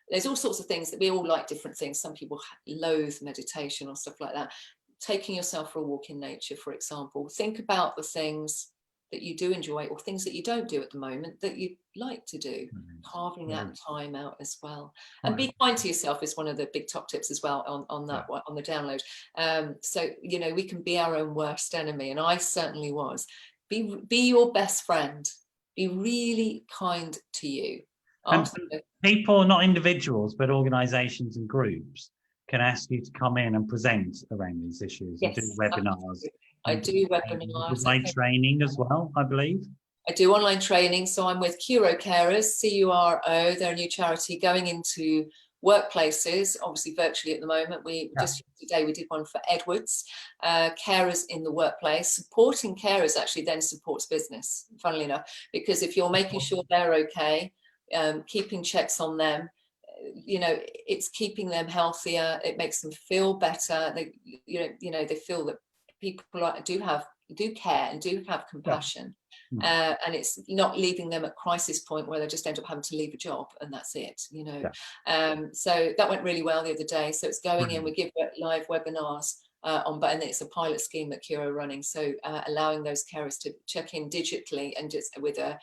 There's all sorts of things that we all like, different things. Some people loathe meditation or stuff like that. Taking yourself for a walk in nature, for example. Think about the things that you do enjoy, or things that you don't do at the moment that you like to do, carving that time out as well. And be kind to yourself is one of the big top tips as well on that one, on the download. So, you know, we can be our own worst enemy, and I certainly was. Be your best friend. Be really kind to you. And people, not individuals, but organisations and groups, can ask you to come in and present around these issues. Yes, and do webinars. I do webinars. Online training as well, I believe. I do online training. So I'm with Curo Carers, CURO. They're a new charity going into workplaces, obviously virtually at the moment. Just today we did one for Edwards, carers in the workplace. Supporting carers actually then supports business, funnily enough, because if you're making sure they're okay, keeping checks on them, you know, it's keeping them healthier. It makes them feel better. They, you know, they feel that people do care and do have compassion, and it's not leaving them at crisis point where they just end up having to leave a job and that's it, you know. So that went really well the other day. So it's going in. We give live webinars on, and it's a pilot scheme that Curo are running. So allowing those carers to check in digitally, and just with a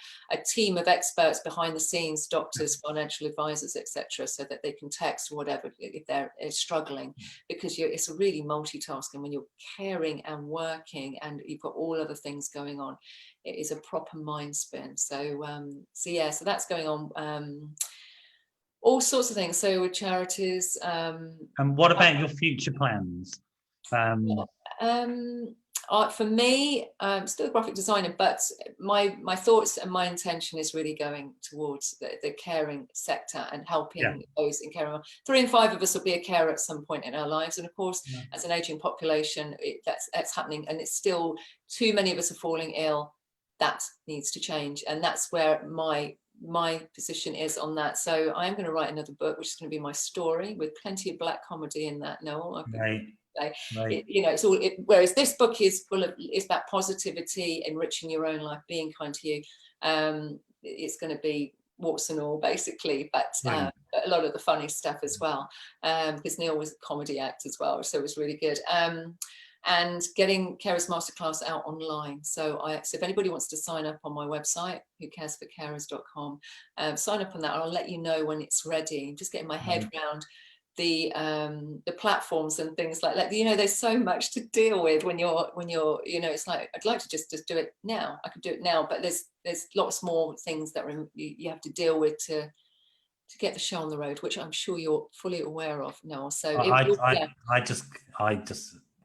team of experts behind the scenes, doctors, financial advisors, etc., so that they can text or whatever if they're struggling, because it's a really multitasking when you're caring and working and you've got all other things going on. It is a proper mind spin. So so that's going on. All sorts of things. So with charities. And what about your future plans? For me, I'm still a graphic designer, but my thoughts and my intention is really going towards the caring sector and helping those in caring. 3 in 5 of us will be a carer at some point in our lives, and of course, as an aging population, that's happening, and it's still too many of us are falling ill. That needs to change, and that's where my position is on that. So I'm going to write another book, which is going to be my story, with plenty of black comedy in that, Noel. You know, it's all. Whereas this book is it's about positivity, enriching your own life, being kind to you. It's going to be warts and all, basically, but a lot of the funny stuff as well, because Neil was a comedy act as well, so it was really good. And getting Carers Masterclass out online. So if anybody wants to sign up on my website, whocaresforcarers.com, sign up on that. I'll let you know when it's ready. I'm just getting my head around the platforms and things like that. You know, there's so much to deal with when you're you know, it's like, I'd like to just do it now. I could do it now, but there's lots more things that you have to deal with to get the show on the road, which I'm sure you're fully aware of, Noel. So I just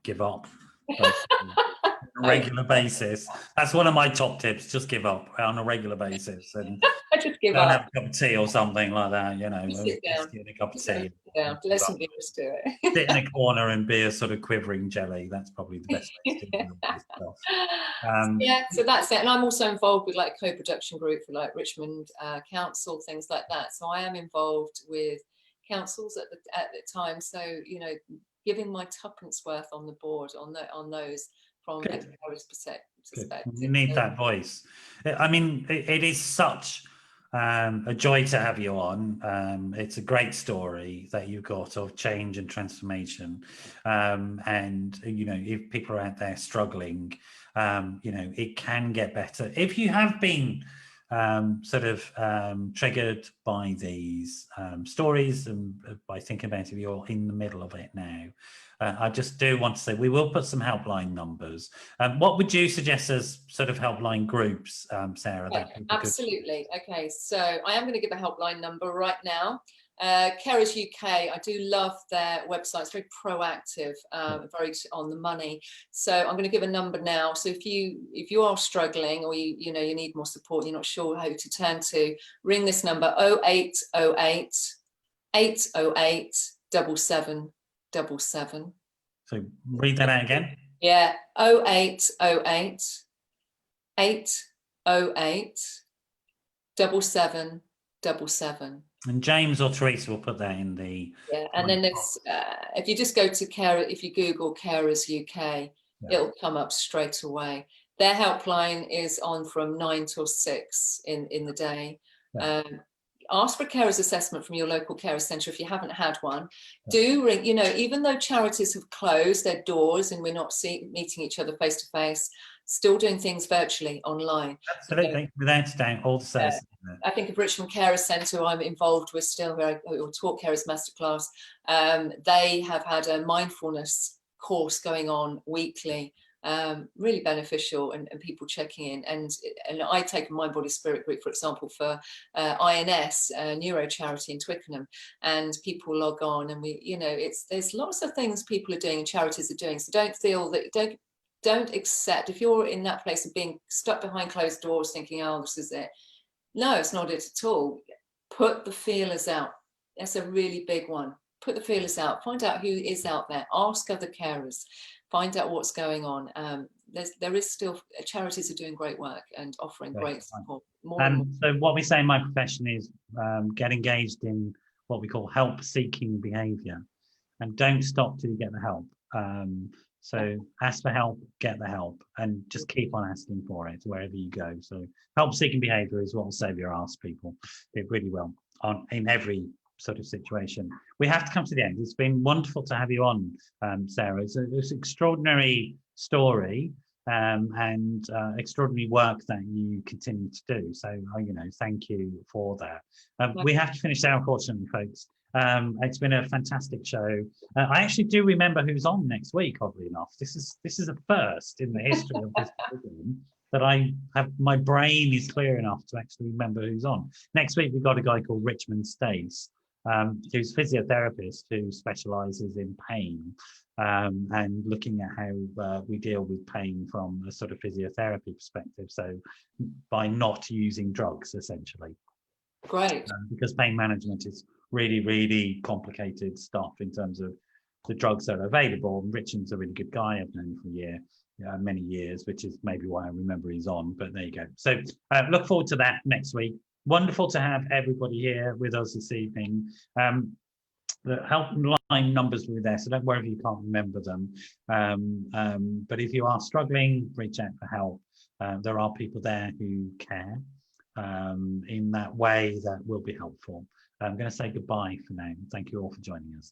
give up on a regular basis. That's one of my top tips. Just give up on a regular basis, and just give up. Have a cup of tea or something like that. You know, sit down. Get a cup of tea. Sit down. Let somebody else do it. Sit in a corner and be a sort of quivering jelly. That's probably the best way to do it. So that's it. And I'm also involved with like co-production group for like Richmond Council, things like that. So I am involved with councils at the time. So, you know, giving my tuppence worth on the board on those from a carer's perspective. You need that voice. I mean, it is such a joy to have you on. It's a great story that you got of change and transformation. And, you know, if people are out there struggling, you know, it can get better. If you have been triggered by these stories and by thinking about it, you're in the middle of it now. I just do want to say we will put some helpline numbers. What would you suggest as sort of helpline groups, Sarah? Yeah, absolutely. Okay, so I am going to give a helpline number right now. Carers UK, I do love their website. It's very proactive, very on the money. So I'm going to give a number now. So if you are struggling, or you know you need more support, you're not sure how to turn to, ring this number 0808 808 7777. So read that out again. Yeah, 0808 808 7777. And James or Teresa will put that in the... Yeah, and then there's, if you just go to if you Google Carers UK, it'll come up straight away. Their helpline is on from 9 till 6 in the day. Ask for a carers assessment from your local carers centre if you haven't had one. Do ring, you know, even though charities have closed their doors and we're not meeting each other face to face, still doing things virtually online. Absolutely, without doubt, all the services. I think of Richmond Carers Centre, I'm involved with still, where I taught carers masterclass. They have had a mindfulness course going on weekly, really beneficial, and people checking in. And I take a Mind Body Spirit group, for example, for INS, neuro charity in Twickenham, and people log on, and we, you know, there's lots of things people are doing and charities are doing. So don't feel that, don't accept, if you're in that place of being stuck behind closed doors thinking, oh, this is it. No, it's not it at all. Put the feelers out. That's a really big one. Put the feelers out. Find out who is out there. Ask other carers. Find out what's going on. There is still, charities are doing great work and offering great support. So what we say in my profession is get engaged in what we call help-seeking behaviour, and don't stop till you get the help. So ask for help, get the help, and just keep on asking for it wherever you go. So help-seeking behaviour is what will save your ass, people. It really will, in every sort of situation. We have to come to the end. It's been wonderful to have you on, Sarah. It's an extraordinary story and extraordinary work that you continue to do. So, you know, thank you for that. We have to finish there, unfortunately, folks. It's been a fantastic show. I actually do remember who's on next week, oddly enough. This is a first in the history of this program that my brain is clear enough to actually remember who's on. Next week, we've got a guy called Richmond Stace, who's a physiotherapist who specialises in pain and looking at how we deal with pain from a sort of physiotherapy perspective. So by not using drugs, essentially. Great. Because pain management is really, really complicated stuff in terms of the drugs that are available. And Richard's a really good guy. I've known him for many years, which is maybe why I remember he's on, but there you go. So look forward to that next week. Wonderful to have everybody here with us this evening. The helpline numbers were there, so don't worry if you can't remember them. But if you are struggling, reach out for help. There are people there who care in that way that will be helpful. I'm going to say goodbye for now. Thank you all for joining us.